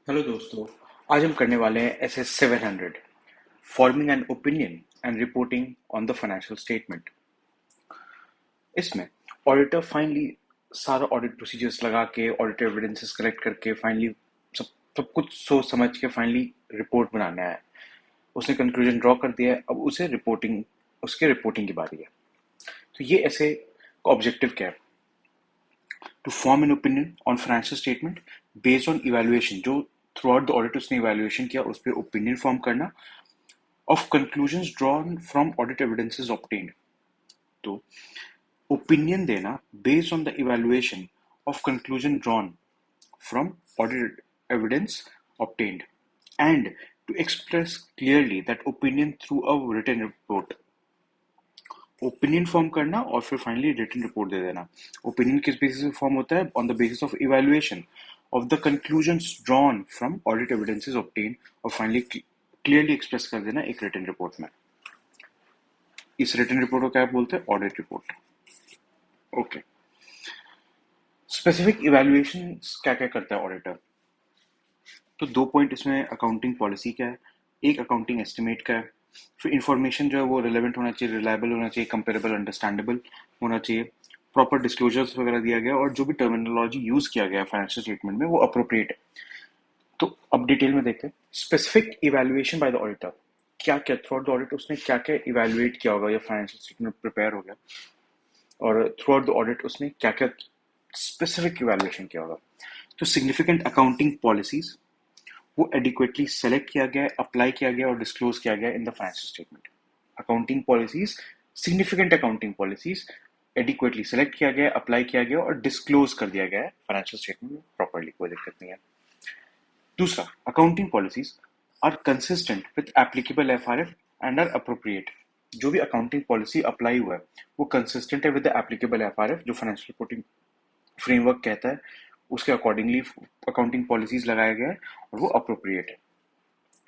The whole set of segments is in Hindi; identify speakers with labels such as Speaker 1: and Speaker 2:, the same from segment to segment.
Speaker 1: हेलो दोस्तों। आज हम करने वाले हैं SS 700 forming an opinion and reporting on the financial statement. इसमें ऑडिटर फाइनली सारा ऑडिट प्रोसीजर्स लगा के ऑडिट एविडेंसेस कलेक्ट करके फाइनली सब सब कुछ सोच समझ के फाइनली रिपोर्ट बनाना है। उसने कंक्लूजन ड्रॉ कर दिया है, अब उसे रिपोर्टिंग उसके रिपोर्टिंग की बारी है। तो ये ऐसे ऑब्जेक्टिव क्या है? To form an opinion on financial statement based on evaluation, जो थ्रू आउट द ऑडिट उसने इवैल्यूएशन किया उस पर ओपिनियन फॉर्म करना, of conclusions drawn from audit evidences obtained। तो ओपिनियन देना based on the evaluation of conclusion drawn from audit evidence obtained and to express clearly that opinion through a written report। Opinion form करना और फिर फाइनली रिटन रिपोर्ट दे देना। ओपिनियन किस बेसिस पे फॉर्म होता है? On the basis of evaluation of the conclusions drawn from audit evidences obtain और फाइनली क्लियरली एक्सप्रेस कर देना एक रिटन रिपोर्ट में। इस रिटन रिपोर्ट को क्या बोलते हैं? Audit report. Okay. Specific evaluation क्या क्या करता है ऑडिटर? तो दो पॉइंट इसमें, अकाउंटिंग पॉलिसी क्या है, एक अकाउंटिंग एस्टिमेट का है। फिर इंफॉर्मेशन जो है वो रिलेवेंट होना चाहिए, रिलायबल होना चाहिए, कंपेरेबल, अंडरस्टैंडेबल होना चाहिए, प्रॉपर डिस्क्लोजर्स वगैरह दिया गया और जो भी टर्मिनोलॉजी यूज किया गया फाइनेंशियल स्टेटमेंट में वो अप्रोप्रिएट है। तो अब डिटेल में देखते हैं specific evaluation by the auditor. क्या क्या थ्रू आउट द ऑडिट उसने क्या क्या इवैल्यूएट किया होगा या फाइनेंशियल स्टेटमेंट प्रिपेयर हो गया और थ्रू आउट द ऑडिट उसने क्या क्या स्पेसिफिक इवैल्यूएशन किया होगा। तो सिग्निफिकेंट अकाउंटिंग पॉलिसीज वो एडिक्वेटली सेलेक्ट किया गया, अप्लाई किया गया और डिस्क्लोज किया गया इन the financial statement. Accounting policies, significant accounting policies adequately select किया गया, अप्लाई किया गया और डिस्क्लोज कर दिया गया है फाइनेंशियल स्टेटमेंट में प्रॉपरली, कोई दिक्कत नहीं है। दूसरा, accounting policies are consistent with applicable FRF and are appropriate. जो भी अकाउंटिंग पॉलिसी अप्लाई हुआ है वो कंसिस्टेंट है विद द एप्लीकेबल एफआरएफ, जो फाइनेंशियल रिपोर्टिंग फ्रेमवर्क कहता है उसके अकॉर्डिंगली अकाउंटिंग पॉलिसीज लगाया गया है और वो अप्रोप्रिएट है।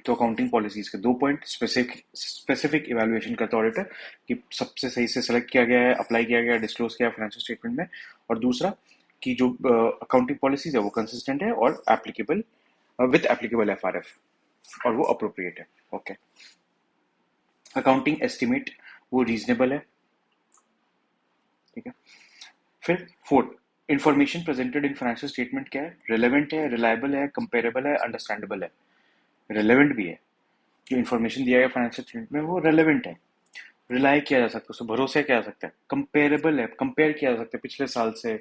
Speaker 1: तो अकाउंटिंग पॉलिसीज के दो पॉइंट, स्पेसिफिक इवैल्यूएशन करता है ऑडिटर कि सबसे सही से सेलेक्ट किया गया है, अप्लाई किया गया है, डिस्क्लोज किया है फाइनेंशियल स्टेटमेंट में, और दूसरा कि जो अकाउंटिंग पॉलिसीज है वो कंसिस्टेंट है और एप्लीकेबल विद एप्लीकेबल एफआरएफ और वो अप्रोप्रिएट है। ओके। अकाउंटिंग एस्टिमेट वो रीजनेबल है, ठीक है। फिर fourth, information presented in financial statement क्या है? रिलेवेंट है, रिलायबल है, कंपेरेबल है, अंडरस्टैंडेबल है। रिलेवेंट भी है, जो इन्फॉर्मेशन दिया गया फाइनेंशियल स्टेटमेंट में वो रेलेवेंट है, रिलाय किया जा सकता है, उससे भरोसा किया जा सकता है, कंपेरेबल है, कंपेयर किया जा सकता है पिछले साल से,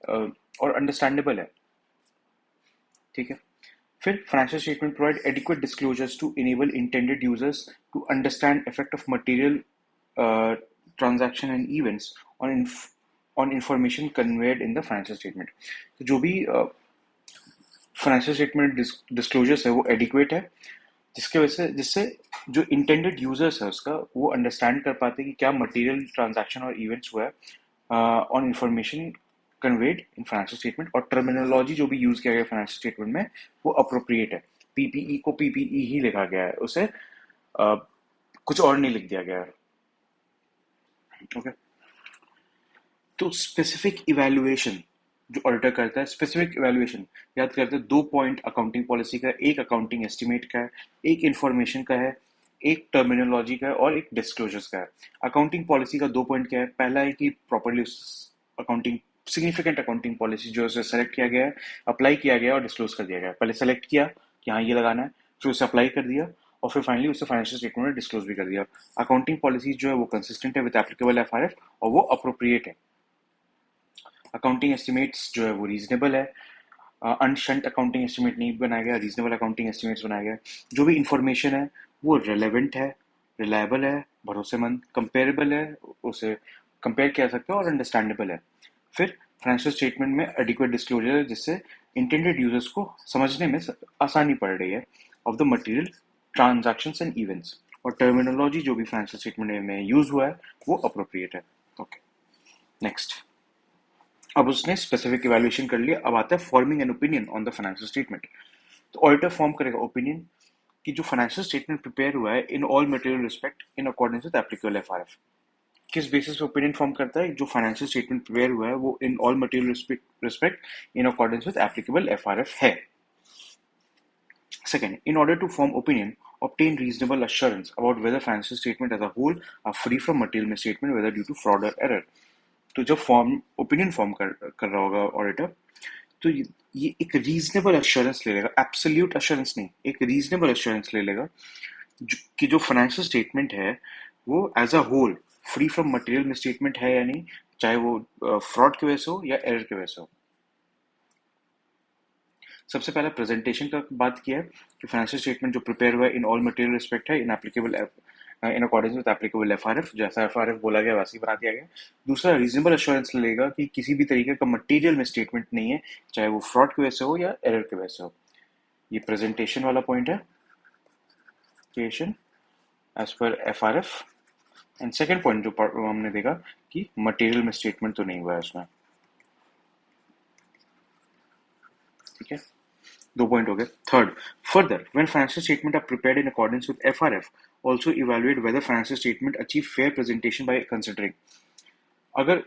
Speaker 1: और अंडरस्टैंडेबल है, ठीक है। फिर financial statement provide adequate disclosures to enable intended users to understand effect of material transaction and events on information conveyed in the financial statement. तो जो भी फाइनेंशियल स्टेटमेंट डिस्क्लोजर्स है वो एडिक्वेट है, जिसके वजह से जिससे जो इंटेंडेड यूजर्स है उसका वो अंडरस्टैंड कर पाते हैं कि क्या मटेरियल ट्रांजैक्शन और इवेंट्स हुआ है on information conveyed in financial statement, और टर्मिनोलॉजी जो भी यूज किया गया फाइनेंशियल स्टेटमेंट में वो अप्रोप्रिएट है। पीपीई को पीपीई ही लिखा गया है, उसे कुछ और नहीं लिख दिया गया है। ओके। तो स्पेसिफिक इवैल्यूएशन जो ऑडिटर करता है, स्पेसिफिक इवैल्यूएशन याद करते हैं, दो पॉइंट अकाउंटिंग पॉलिसी का, एक अकाउंटिंग एस्टिमेट का है, एक इंफॉर्मेशन का है, एक टर्मिनोलॉजी का है और एक डिस्क्लोजर्स का है। अकाउंटिंग पॉलिसी का दो पॉइंट क्या है? पहला है कि properly accounting significant accounting policy जो है सेलेक्ट किया गया है, अप्लाई किया गया और डिस्क्लोज कर दिया गया है। पहले सेलेक्ट किया कि हाँ ये लगाना है, फिर उसे अप्लाई कर दिया और फिर फाइनली उसे फाइनेंशियल स्टेटमेंट में डिस्क्लोज भी कर दिया। अकाउंटिंग पॉलिसी जो है वो कंसिस्टेंट है विद एप्लीकेबल एफआरएफ और वो अप्रोप्रिएट है। अकाउंटिंग एस्टिमेट्स जो है वो रीजनेबल है, अनशंट अकाउंटिंग एस्टिमेट नहीं बनाया गया, रीजनेबल अकाउंटिंग एस्टिमेट्स बनाया गया। जो भी इंफॉर्मेशन है वो रेलेवेंट है, रिलायबल है, भरोसेमंद, कंपेरेबल है, उसे कंपेयर किया जा सकता है और अंडरस्टैंडेबल है। फिर फाइनेंशियल स्टेटमेंट में एडिक्वेट डिस्क्लोजर है जिससे इंटेंडेड यूजर्स को समझने में आसानी पड़ रही है of the material transactions and events, और टर्मिनोलॉजी जो भी फाइनेंशियल स्टेटमेंट में यूज हुआ है वो अप्रोप्रिएट है। Okay, next. अब उसने स्पेसिफिक इवैल्यूएशन कर लिया, अब आता है forming an opinion on the financial statement. तो ऑडिटर फॉर्म करेगा ओपिनियन कि जो फाइनेंशियल स्टेटमेंट प्रिपेयर हुआ है इन all material respect in accordance with applicable FRF. किस बेसिस पे ओपिनियन फॉर्म करता है? जो फाइनेंशियल स्टेटमेंट प्रिपेयर हुआ है वो इन all material respect in accordance with applicable FRF है। Second, in order to form opinion, obtain reasonable assurance about whether financial statement as a whole are free from material misstatement, whether due to fraud or error. तो जब ओपिनियन फॉर्म कर रहा होगा ऑडिटर, तो ये एक रीजनेबल अश्योरेंस ले लेगा, एब्सोल्यूट अश्योरेंस नहीं, एक रीजनेबल अश्योरेंस ले लेगा कि जो फाइनेंशियल स्टेटमेंट है वो as a whole free from material misstatement है या नहीं, चाहे वो फ्रॉड की वजह से हो या एरर की वजह से हो। सबसे पहले प्रेजेंटेशन का बात किया है कि फाइनेंशियल स्टेटमेंट जो प्रिपेयर हुआ है इन ऑल मटेरियल रिस्पेक्ट है, in applicable in according with applicable FRF, जैसा एफआरएफ बोला गया वैसे ही बना दिया गया। दूसरा, रीजनेबल एश्योरेंस लेगा कि किसी भी तरीके का मटेरियल मिसस्टेटमेंट नहीं है, चाहे वो फ्रॉड की वजह से हो या एरर की वजह से हो। ये प्रेजेंटेशन वाला पॉइंट है, creation as per FRF. And second point जो हमने देखा कि मटेरियल मिसस्टेटमेंट तो नहीं हुआ है उसमें। ठीक है, 2 पॉइंट हो गए। Third, further when financial statement are prepared in accordance with FRF, also evaluate whether financial statement achieve fair presentation by considering. अगर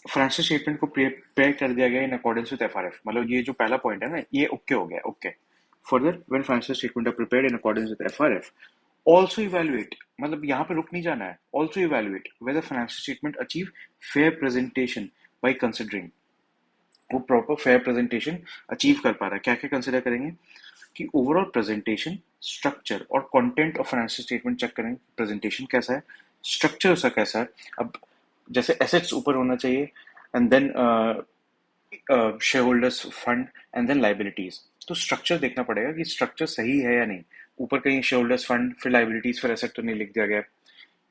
Speaker 1: फाइनेंशियल स्टेटमेंट को प्रिपेयर कर दिया गया इन अकॉर्डेंस विद एफआरएफ, मतलब ये जो पहला पॉइंट है ना, ये ओके हो गया, okay. Further when financial statement are prepared in accordance with FRF, also evaluate, मतलब यहाँ पे रुक नहीं जाना है, also evaluate whether financial statement achieve fair presentation by considering, वो प्रॉपर फेयर प्रेजेंटेशन अचीव कर पा रहा है। क्या क्या कंसिडर करेंगे कि ओवरऑल प्रेजेंटेशन, स्ट्रक्चर और content of financial statement check करेंगे। प्रेजेंटेशन कैसा है, स्ट्रक्चर उसका कैसा है। अब जैसे एसेट्स ऊपर होना चाहिए, and then shareholders fund, and then liabilities. तो स्ट्रक्चर देखना पड़ेगा कि स्ट्रक्चर सही है या नहीं, ऊपर कहीं शेयर होल्डर्स फंड फिर लाइबिलिटीज फिर एसेट तो नहीं लिख दिया गया।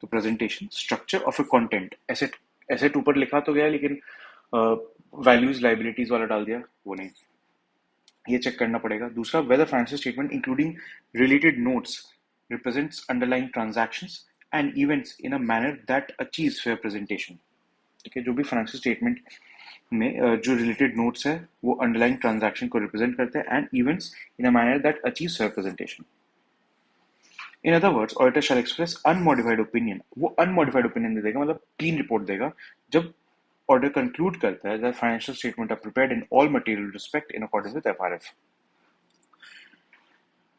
Speaker 1: तो प्रेजेंटेशन, स्ट्रक्चर और फिर कंटेंट, एसेट एसेट ऊपर लिखा तो गया लेकिन वैल्यूज लाइबिलिटीज वाला डाल दिया, वो नहीं, ये चेक करना पड़ेगा। दूसरा, whether financial statement including related notes represents underlying transactions and events in a manner that achieves fair presentation. ठीक है, जो भी फाइनेंशियल स्टेटमेंट में जो रिलेटेड नोट्स है वो अंडरलाइंग ट्रांजैक्शन को रिप्रेजेंट करते हैं and events in a manner that achieves fair presentation. In other words, auditor shall express unmodified opinion. वो अनमॉडिफाइड ओपिनियन दे देगा, मतलब क्लीन रिपोर्ट देगा, जब ऑर्डर कंक्लूड करता है that financial statement are prepared in all material respect in according with FRF.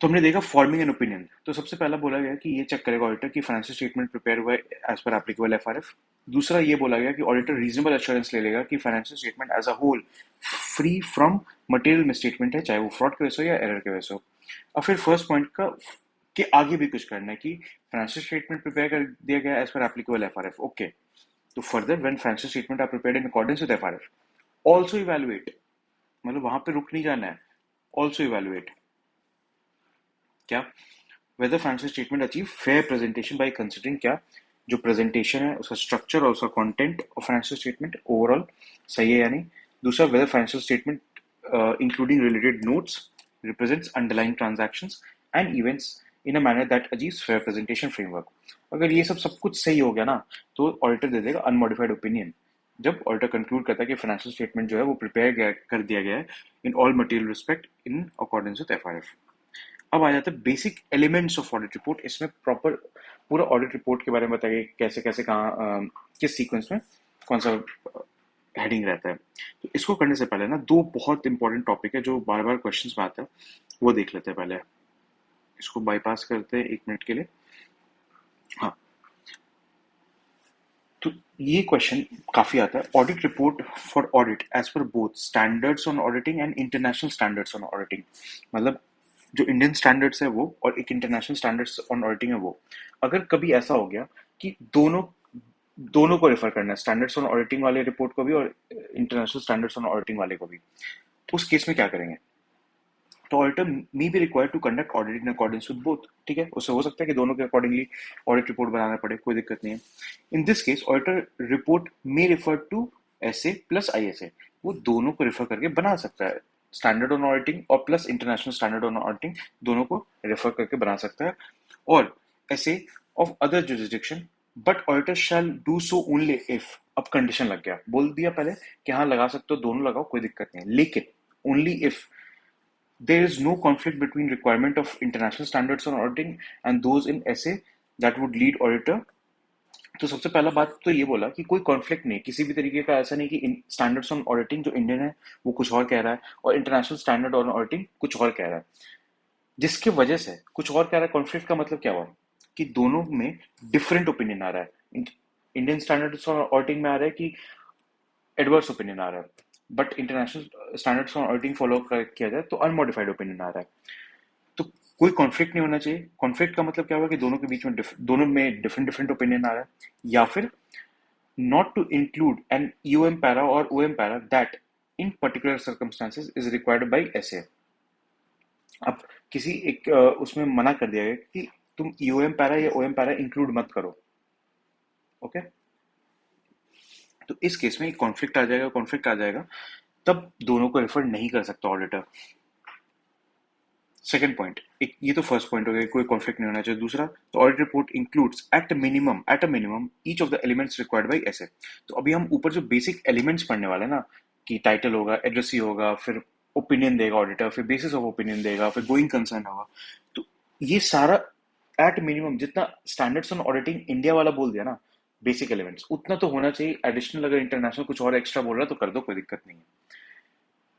Speaker 1: तो हमने देखा फॉर्मिंग एन ओपिनियन। तो सबसे पहला बोला गया कि ये चेक करेगा ऑडिटर कि फाइनेंशियल स्टेटमेंट प्रिपेयर हुआ है एज पर एप्लीकेबल एफआरएफ। दूसरा, ये बोला गया कि ऑडिटर रीजनेबल एश्योरेंस ले लेगा कि financial statement as a whole free from material misstatement है, चाहे वो फ्रॉड की वजह से हो या एरर की वजह से हो। अब फिर फर्स्ट पॉइंट का के आगे भी कुछ करना है कि फाइनेंशियल स्टेटमेंट प्रिपेयर कर दिया गया as per applicable FRF, okay. तो further when financial statement are prepared in accordance with FRF, also evaluate, मतलब वहां पे रुक नहीं जाना है, ऑल्सो इवैल्यूएट क्या, whether financial statement achieve fair presentation by considering, क्या जो प्रेजेंटेशन है उसका स्ट्रक्चर और उसका content of financial statement overall सही है या नहीं। दूसरा, whether financial statement including related notes represents underlying transactions and events in a manner that achieves fair presentation framework. अगर ये सब कुछ सही हो गया ना, तो ऑडिटर दे देगा अनमॉडिफाइड ओपिनियन। जब ऑडिटर कंक्लूड करता है कि फाइनेंशियल स्टेटमेंट जो है वो प्रिपेयर कर दिया गया है इन all material respect in accordance with FRF. अब आ जाता है basic elements of audit report. इसमें प्रॉपर पूरा ऑडिट रिपोर्ट के बारे में बताइए, कैसे कैसे कहाँ किस सीक्वेंस में कौन सा हेडिंग रहता है। तो इसको करने से पहले ना दो बहुत इंपॉर्टेंट टॉपिक है जो बार बार क्वेश्चंस में आता है, वो देख लेते हैं पहले। इसको बाईपास करते हैं 1 मिनट के लिए। हाँ, तो ये क्वेश्चन काफी आता है, audit report for audit as per both standards on auditing and international standards on auditing. मतलब जो इंडियन स्टैंडर्ड्स है वो और एक इंटरनेशनल स्टैंडर्ड्स ऑन ऑडिटिंग है वो। अगर कभी ऐसा हो गया कि दोनों दोनों को रेफर करना है, स्टैंडर्ड्स ऑन ऑडिटिंग वाले रिपोर्ट को भी और इंटरनेशनल स्टैंडर्ड्स ऑन ऑडिटिंग वाले को भी, तो उस केस में क्या करेंगे। तो auditor may be required to conduct audit in accordance with both. ठीक है, उससे हो सकता है कि दोनों के अकॉर्डिंगली ऑडिट रिपोर्ट बनाना पड़े, कोई दिक्कत नहीं है। In this case auditor report may refer to SA plus ISA, वो दोनों को रेफर करके बना सकता है, स्टैंडर्ड ऑन ऑडिटिंग और plus international standard on auditing दोनों को रेफर करके बना सकता है। और SA of other jurisdiction, but auditor shall do so only if, अब कंडीशन लग गया, बोल दिया पहले कि हाँ लगा सकते हो, दोनों लगाओ कोई दिक्कत नहीं, लेकिन only if there is no conflict between requirement of international standards on auditing and those in SA that would lead auditor। तो सबसे पहला बात तो ये बोला कि कोई कॉन्फ्लिक्ट नहीं, किसी भी तरीके का ऐसा नहीं कि स्टैंडर्ड्स ऑन ऑडिटिंग जो इंडियन है वो कुछ और कह रहा है और इंटरनेशनल स्टैंडर्ड ऑन ऑडिटिंग कुछ और कह रहा है। जिसकी वजह से कुछ और कह रहा है। कॉन्फ्लिक्ट का मतलब क्या हुआ कि दोनों में डिफरेंट ओपिनियन आ रहा है। इंडियन स्टैंडर्ड्स ऑन ऑडिटिंग में आ रहा है कि एडवर्स ओपिनियन आ रहा है, but international standards on auditing follow किया जाए तो अनमोडिफाइड ओपिनियन आ रहा है। तो कोई कॉन्फ्लिक्ट नहीं होना चाहिए। कॉन्फ्लिक्ट का मतलब क्या हुआ कि दोनों के बीच में दोनों में डिफरेंट डिफरेंट ओपिनियन आ रहा है, या फिर not to include an EOM para or OM para that in particular circumstances is required by SA। अब किसी एक उसमें मना कर दिया गया कि तुम EOM para या OM para इंक्लूड मत करो। ओके, तो इस केस में कॉन्फ्लिक्ट आ जाएगा, तब दोनों को रेफर नहीं कर सकता ऑडिटर। सेकंड पॉइंट, एक ये तो फर्स्ट पॉइंट हो गया, कोई कॉन्फ्लिक्ट नहीं होना चाहिए। दूसरा, तो audit report includes at a minimum each of the elements required by SA. तो अभी हम ऊपर जो बेसिक एलिमेंट्स पढ़ने वाले हैं ना, कि टाइटल होगा, एड्रेसी होगा, फिर ओपिनियन देगा ऑडिटर, फिर बेसिस ऑफ ओपिनियन देगा, फिर गोइंग कंसर्न होगा, तो ये सारा एट मिनिमम जितना स्टैंडर्ड्स ऑन ऑडिटिंग इंडिया वाला बोल दिया ना, बेसिक एलिमेंट्स उतना तो होना चाहिए। एडिशनल अगर इंटरनेशनल कुछ और एक्स्ट्रा बोल रहा है तो कर दो, कोई दिक्कत नहीं है।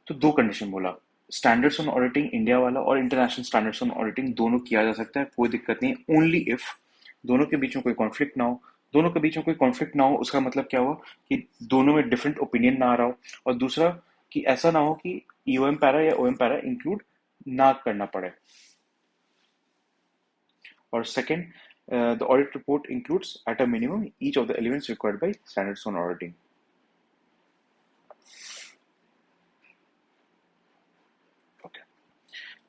Speaker 1: तो दो कंडीशन बोला, स्टैंडर्ड्स ऑन ऑडिटिंग इंडिया वाला और इंटरनेशनल स्टैंडर्ड्स ऑन ऑडिटिंग दोनों किया जा सकता है, कोई दिक्कत नहीं। ओनली इफ दोनों के बीच में कोई कॉन्फ्लिक्ट ना हो। दोनों के बीच में कोई कॉन्फ्लिक्ट ना हो उसका मतलब क्या हुआ कि दोनों में डिफरेंट ओपिनियन ना आ रहा हो, और दूसरा कि ऐसा ना हो कि ईओएम पैरा या ओएम पैरा इंक्लूड ना करना पड़े। और second, the audit report includes at a minimum each of the elements required bye standards on auditing.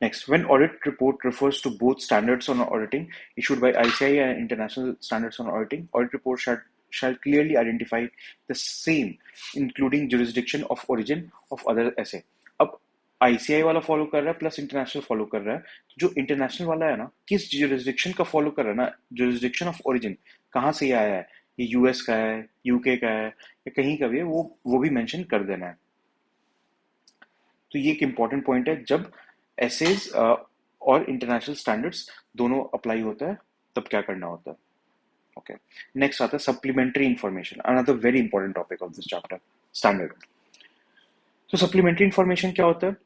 Speaker 1: Next, when audit report refers to both standards on auditing issued by ICI and international standards on auditing, audit report shall clearly identify the same, including jurisdiction of origin of other essay. अब ICI वाला फॉलो कर रहा है प्लस इंटरनेशनल फॉलो कर रहा है, तो जो इंटरनेशनल वाला है ना, किस जुरिस्डिक्शन का फॉलो कर रहा है ना, जुरिस्डिक्शन ऑफ ओरिजिन कहाँ से ये आया है, ये यूएस का है, यूके का है, या कहीं का भी है, वो भी मेंशन कर देना है। तो ये एक इंपॉर्टेंट पॉइंट है, जब एसेज और इंटरनेशनल स्टैंडर्ड्स दोनों अप्लाई होता है तब क्या करना होता है। ओके, नेक्स्ट आता है supplementary information, another very important topic of this chapter, standard. तो सप्लीमेंट्री इंफॉर्मेशन क्या होता है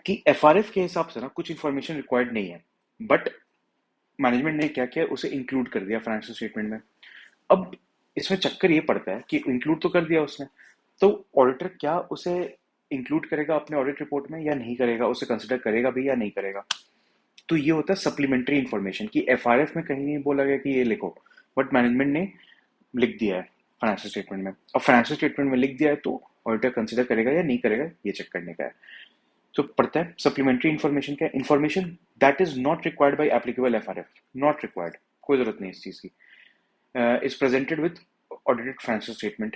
Speaker 1: कि एफआरएफ के हिसाब से ना कुछ इंफॉर्मेशन रिक्वायर्ड नहीं है, बट मैनेजमेंट ने क्या किया, उसे इंक्लूड कर दिया फाइनेंशियल स्टेटमेंट में। अब इसमें चक्कर ये पड़ता है कि इंक्लूड तो कर दिया उसने, तो ऑडिटर क्या उसे इंक्लूड करेगा अपने ऑडिट रिपोर्ट में या नहीं करेगा, उसे कंसिडर करेगा भी या नहीं करेगा। तो ये होता है सप्लीमेंट्री इंफॉर्मेशन, कि एफआरएफ में कहीं नहीं बोला गया कि ये लिखो, बट मैनेजमेंट ने लिख दिया है फाइनेंशियल स्टेटमेंट में। अब फाइनेंशियल स्टेटमेंट में लिख दिया है तो ऑडिटर कंसिडर करेगा या नहीं करेगा, ये चेक करने का है। तो पढ़ता है सप्लीमेंट्री इन्फॉर्मेशन क्या है, information that is not required by applicable FRF, not required, कोई जरूरत नहीं इस चीज की, is presented with audited financial statement.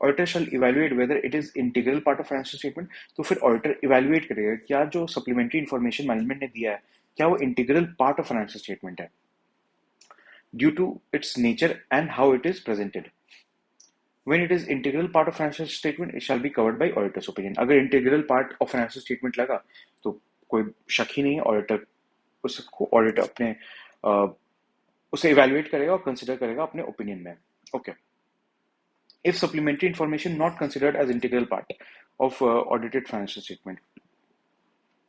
Speaker 1: Auditor shall evaluate whether it is integral part of financial statement। तो फिर ऑडिटर इवेल्युएट करेगा क्या जो सप्लीमेंट्री इंफॉर्मेशन मैनेजमेंट ने दिया है क्या वो integral part of financial statement है, due to its nature and how it is presented. When it is integral part of financial statement, it shall be covered by auditor's opinion। अगर integral part of financial statement लगा तो कोई शक ही नहीं है, ऑडिटर उसको ऑडिटर अपने उसे इवेल्युएट करेगा और कंसिडर करेगा अपने ओपिनियन में। Okay, if supplementary information not considered as integral part of audited financial statement,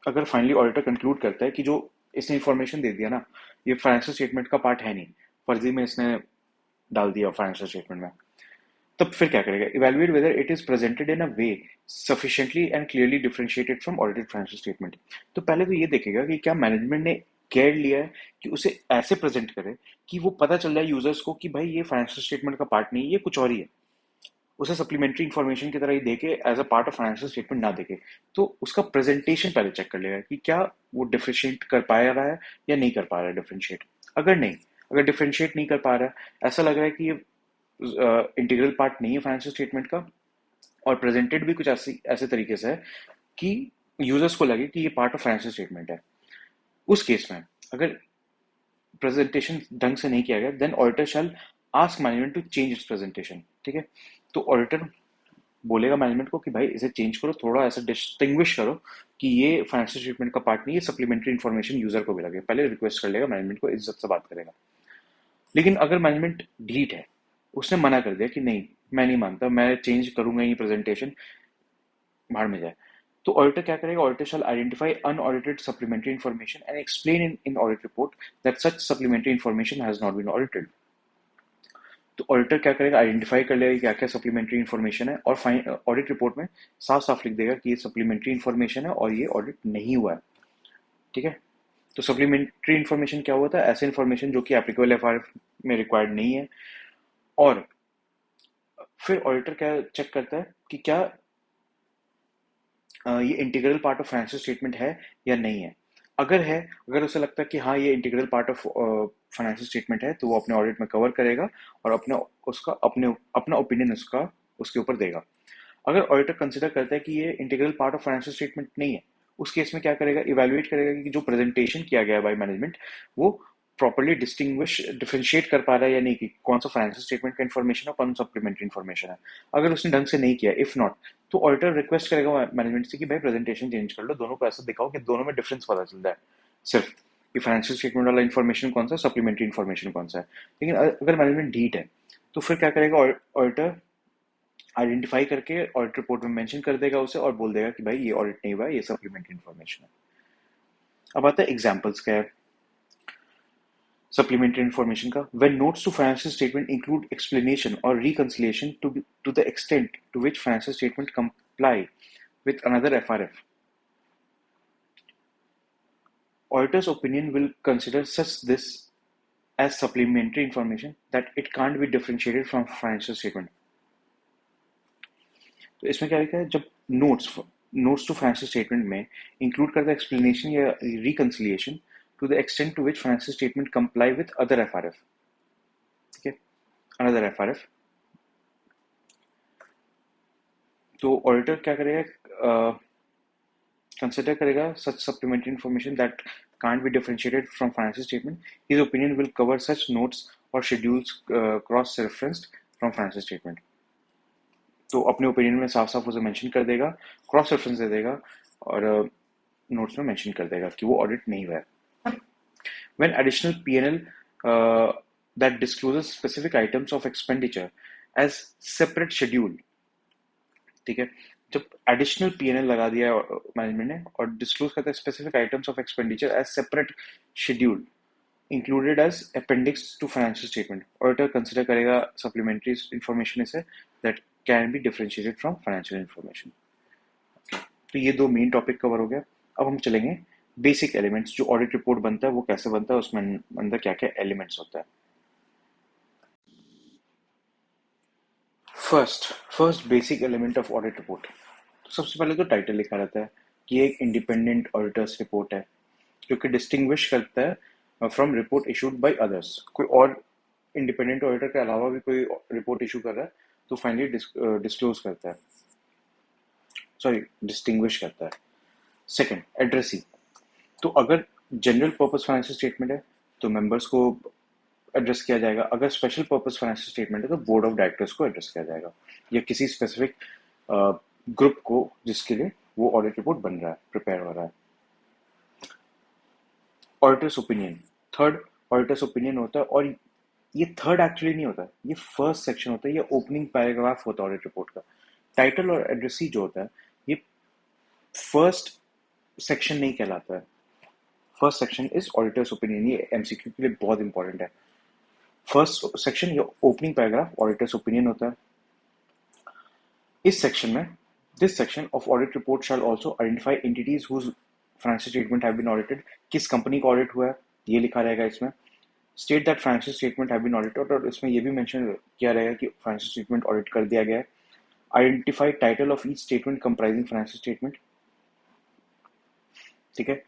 Speaker 1: अगर फाइनली ऑडिटर कंक्लूड करता है कि जो इसने इंफॉर्मेशन दे दिया ना ये फाइनेंशियल स्टेटमेंट का पार्ट है नहीं, फर्जी में इसने डाल दिया फाइनेंशियल स्टेटमेंट में, तब फिर क्या करेगा, evaluate whether it is presented in a way sufficiently and clearly differentiated from audited financial statement. तो पहले तो ये देखेगा कि क्या मैनेजमेंट ने केयर लिया है कि उसे ऐसे प्रेजेंट करे कि वो पता चल जाए यूजर्स को कि भाई ये फाइनेंशियल स्टेटमेंट का पार्ट नहीं, ये कुछ और ही है। उसे सप्लीमेंट्री इंफॉर्मेशन की तरह ही देके as a part of financial statement ना देखे, तो उसका प्रेजेंटेशन पहले चेक कर लेगा कि क्या वो डिफरेंशिएट कर पा रहा है या नहीं कर पा रहा है डिफरेंशिएट। अगर डिफरेंशिएट नहीं कर पा रहा है, ऐसा लग रहा है कि ये इंटीग्रल पार्ट नहीं है फाइनेंशियल स्टेटमेंट का, और प्रेजेंटेड भी कुछ ऐसे तरीके से है कि यूजर्स को लगे कि ये पार्ट ऑफ फाइनेंशियल स्टेटमेंट है, उस केस में अगर प्रेजेंटेशन ढंग से नहीं किया गया, then auditor shall ask management to change its presentation. ठीक है, तो ऑडिटर बोलेगा मैनेजमेंट को कि भाई इसे चेंज करो, थोड़ा ऐसा डिस्टिंग्विश करो कि ये फाइनेंशियल स्टेटमेंट का पार्ट नहीं, ये सप्लीमेंट्री इन्फॉर्मेशन यूजर को भी लगे, पहले रिक्वेस्ट कर लेगा मैनेजमेंट को, इज्जत से बात करेगा। लेकिन अगर मैनेजमेंट ढीठ है, उसने मना कर दिया कि नहीं मैं नहीं मानता, मैं चेंज करूंगा ये प्रेजेंटेशन, बाहर में जाए, तो ऑडिटर क्या करेगा, auditor shall identify unaudited supplementary information and explain in audit report that such supplementary information has not been audited. तो ऑडिटर क्या करेगा, आइडेंटिफाई कर लेगा क्या क्या सप्लीमेंट्री इन्फॉर्मेशन है और ऑडिट रिपोर्ट में साफ साफ लिख देगा कि ये सप्लीमेंट्री इन्फॉर्मेशन है और ये ऑडिट नहीं हुआ है। ठीक है, तो सप्लीमेंट्री इन्फॉर्मेशन क्या होता है, ऐसे इन्फॉर्मेशन जो कि एप्लीकेबल एफआरएफ में रिक्वायर्ड नहीं है। और फिर ऑडिटर क्या चेक करता है कि क्या ये integral part of financial statement है या नहीं है। अगर है, अगर उसे लगता है कि हाँ ये integral part of financial statement है, तो वो अपने ऑडिट में कवर करेगा और अपना ओपिनियन उसके ऊपर देगा। अगर ऑडिटर कंसिडर करता है कि ये integral part of financial statement नहीं है, उस केस में क्या करेगा, इवैल्यूएट करेगा कि जो प्रेजेंटेशन किया गया बाय मैनेजमेंट वो प्रॉपर्ली डिफरेंशिएट कर पा रहा है या नहीं, कि कौन सा फाइनेंशियल स्टेटमेंट का इन्फॉर्मेशन है, कौन सा सप्लीमेंट्री इन्फॉर्मेशन है। अगर उसने ढंग से नहीं किया, इफ नॉट, तो ऑडिटर रिक्वेस्ट करेगा मैनेजमेंट से कि भाई प्रेजेंटेशन चेंज कर लो, दोनों को ऐसा दिखाओ कि दोनों में डिफरेंस पता चलता है सिर्फ कि फाइनेंशियल स्टेटमेंट वाला इन्फॉर्मेशन कौन सा, सप्लीमेंट्री इन्फॉर्मेशन कौन सा है। लेकिन अगर मैनेजमेंट ढीठ है तो फिर क्या करेगा, ऑडिटर आइडेंटिफाई करके ऑडिट रिपोर्ट में मेंशन कर देगा उसे और बोल देगा कि भाई ये ऑडिट नहीं हुआ है, ये सप्लीमेंट्री इन्फॉर्मेशन है। अब आता है एग्जांपल्स क्या है सप्लीमेंट्री इन्फॉर्मेशन का। When notes to financial statement include explanation और reconciliation to the extent to which financial statement comply with another FRF. Auditor's opinion will consider such this as supplementary information that it can't be differentiated from financial statement. तो इसमें क्या लिखा है, जब नोट्स टू फाइनेंशियल स्टेटमेंट में इंक्लूड करता है एक्सप्लेनेशन या reconciliation to the extent to which financial statement comply with other FRF। ठीक है, अनदर FRF। तो ऑडिटर क्या करेगा, कंसिडर करेगा such supplementary information that can't be differentiated from financial statement. His opinion will cover such notes or schedules cross-referenced from financial statement. तो अपने ओपिनियन में साफ साफ उसे मेंशन कर देगा, क्रॉस रेफरेंस दे देगा और नोट्स में मेंशन कर देगा कि वो ऑडिट नहीं हुआ है। When additional P&L that discloses specific items of expenditure as separate schedule, ठीक है, जब एडिशनल P&L लगा दिया मैनेजमेंट ने और डिस्क्लोज करता है specific items of expenditure as separate schedule included as appendix to financial statement, auditor consider करेगा सप्लीमेंट्री इंफॉर्मेशन इसे that can be differentiated from financial information. तो ये दो मेन टॉपिक कवर हो गया। अब हम चलेंगे बेसिक एलिमेंट्स, जो ऑडिट रिपोर्ट बनता है वो कैसे बनता है, उसमें अंदर क्या क्या एलिमेंट्स होता है। First basic element of audit report. तो सबसे पहले तो टाइटल लिखा रहता है कि एक इंडिपेंडेंट ऑडिटर्स रिपोर्ट है जो कि डिस्टिंग्विश करता है from report issued by others. कोई और इंडिपेंडेंट ऑडिटर के अलावा भी कोई रिपोर्ट इशू कर रहा है तो फाइनली डिस्क्लोज करता है, सॉरी डिस्टिंग्विश करता है। Second, addressee. तो अगर जनरल पर्पस फाइनेंशियल स्टेटमेंट है तो मेंबर्स को एड्रेस किया जाएगा, अगर स्पेशल पर्पस फाइनेंशियल स्टेटमेंट है तो बोर्ड ऑफ डायरेक्टर्स को एड्रेस किया जाएगा या किसी स्पेसिफिक ग्रुप को जिसके लिए वो ऑडिट रिपोर्ट बन रहा है, प्रिपेयर हो रहा है। Auditors opinion, third auditors opinion होता है और ये थर्ड एक्चुअली नहीं होता, ये फर्स्ट सेक्शन होता है, ये ओपनिंग पैराग्राफ होता है ऑडिट रिपोर्ट का। टाइटल और एड्रेसी जो होता है ये फर्स्ट सेक्शन नहीं कहलाता है। First section is auditor's opinion, ये एमसीक्यू के लिए बहुत इंपॉर्टेंट है। फर्स्ट सेक्शन या ओपनिंग पैराग्राफ ऑडिटर्स ओपिनियन होता है। इस सेक्शन में this section of audit report shall also identify entities whose financial statement have been audited, किस कंपनी का ऑडिट हुआ है ये लिखा रहेगा इसमें। State that financial statement have been audited, और इसमें ये भी मेंशन किया रहेगा कि फाइनेंशियल स्टेटमेंट ऑडिट कर दिया गया है। Identify title of each statement comprising financial statement, ठीक है,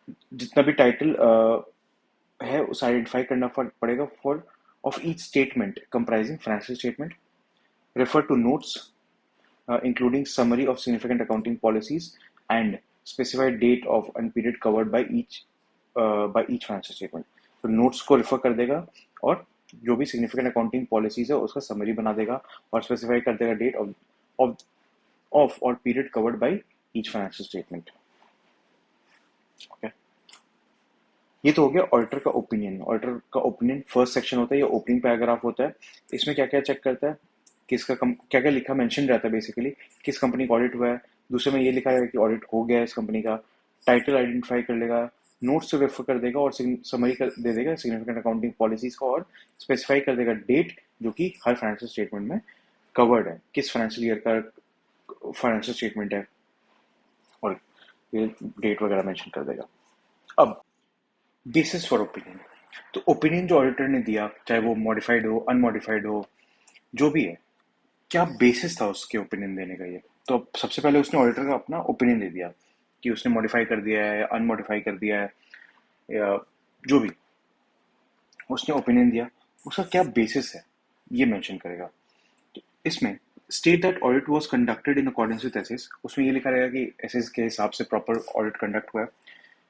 Speaker 1: जितना भी टाइटल है उसे आइडेंटिफाई करना पड़ेगा for of each statement comprising financial statement. Refer to notes including summary of significant accounting policies and specified date of and period covered by each financial statement। तो notes को refer कर देगा और जो भी significant accounting policies है उसका summary बना देगा और specify कर देगा date of or period covered by each financial statement। okay? ये तो हो गया ऑडिटर का ओपिनियन। ऑडिटर का ओपिनियन फर्स्ट सेक्शन होता है, ये ओपनिंग पैराग्राफ होता है। इसमें क्या क्या चेक करता है, किसका क्या क्या लिखा मेंशन रहता है, बेसिकली किस कंपनी का ऑडिट हुआ है, दूसरे में ये लिखा है कि ऑडिट हो गया है इस कंपनी का, टाइटल आइडेंटिफाई कर लेगा, नोट्स से रेफर कर देगा और समरी दे देगा सिग्निफिकेंट अकाउंटिंग पॉलिसीज का, और स्पेसिफाई कर देगा डेट जो कि हर फाइनेंशियल स्टेटमेंट में कवर्ड है, किस फाइनेंशियल ईयर का फाइनेंशियल स्टेटमेंट है, और ये डेट वगैरह मेंशन कर देगा। अब बेसिस फॉर ओपिनियन, तो ओपिनियन जो ऑडिटर ने दिया, चाहे वो मॉडिफाइड हो अनमॉडिफाइड हो, जो भी है, क्या बेसिस था उसके ओपिनियन देने का? ये तो सबसे पहले उसने ऑडिटर का अपना ओपिनियन दे दिया कि उसने मॉडिफाई कर दिया है, अनमॉडिफाई कर दिया है, या जो भी उसने ओपिनियन दिया, उसका क्या बेसिस है ये मेंशन करेगा। तो इसमें state that audit was conducted in accordance with SS, उसमें ये लिखा रहेगा कि एसएस के हिसाब से प्रॉपर ऑडिट कंडक्ट हुआ है।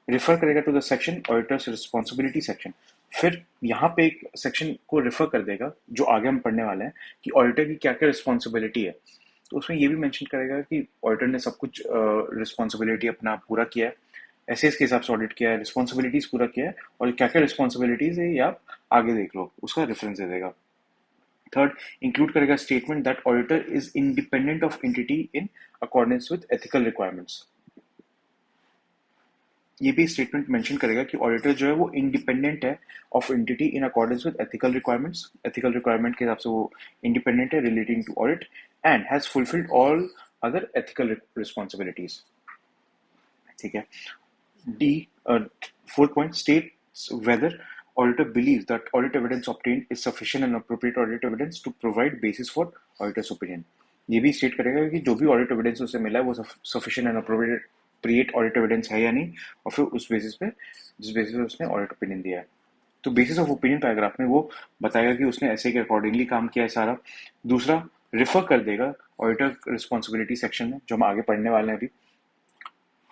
Speaker 1: रिफर करेगा to the section auditor's responsibility section, फिर यहाँ पे एक सेक्शन को रेफर कर देगा जो आगे हम पढ़ने वाले हैं कि ऑडिटर की क्या क्या रिस्पॉन्सिबिलिटी है। तो उसमें ये भी मेंशन करेगा कि ऑडिटर ने सब कुछ रिस्पॉन्सिबिलिटी अपना पूरा किया है, एसएस के हिसाब से ऑडिट किया है, रिस्पॉन्सिबिलिटीज पूरा किया है, और क्या क्या रिस्पॉन्सिबिलिटीज है ये आप आगे देख लो, उसका रेफरेंस दे देगा। थर्ड, इंक्लूड करेगा statement that auditor is independent of entity in accordance with ethical requirements. ये भी स्टेटमेंट मेंशन करेगा कि ऑडिटर जो है वो इंडिपेंडेंट है of entity in accordance with ethical requirements, ethical requirement के हिसाब से वो इंडिपेंडेंट है relating to audit, and has fulfilled all other ethical responsibilities. ठीक है। D, fourth point states whether auditor believes that audit evidence obtained is sufficient and appropriate audit evidence to provide basis for auditor's opinion। ये भी स्टेट करेगा कि जो भी ऑडिट एविडेंस उसे मिला है वो sufficient and appropriate audit evidence है या नहीं, और फिर उस बेसिस पे जिस बेसिस पे उसने ऑडिट ओपिनियन दिया है। तो बेसिस ऑफ ओपिनियन पैराग्राफ में वो बताएगा कि उसने ऐसे के अकॉर्डिंगली काम किया है सारा। दूसरा, रिफर कर देगा ऑडिटर रिस्पॉन्सिबिलिटी सेक्शन में जो हम आगे पढ़ने वाले हैं अभी।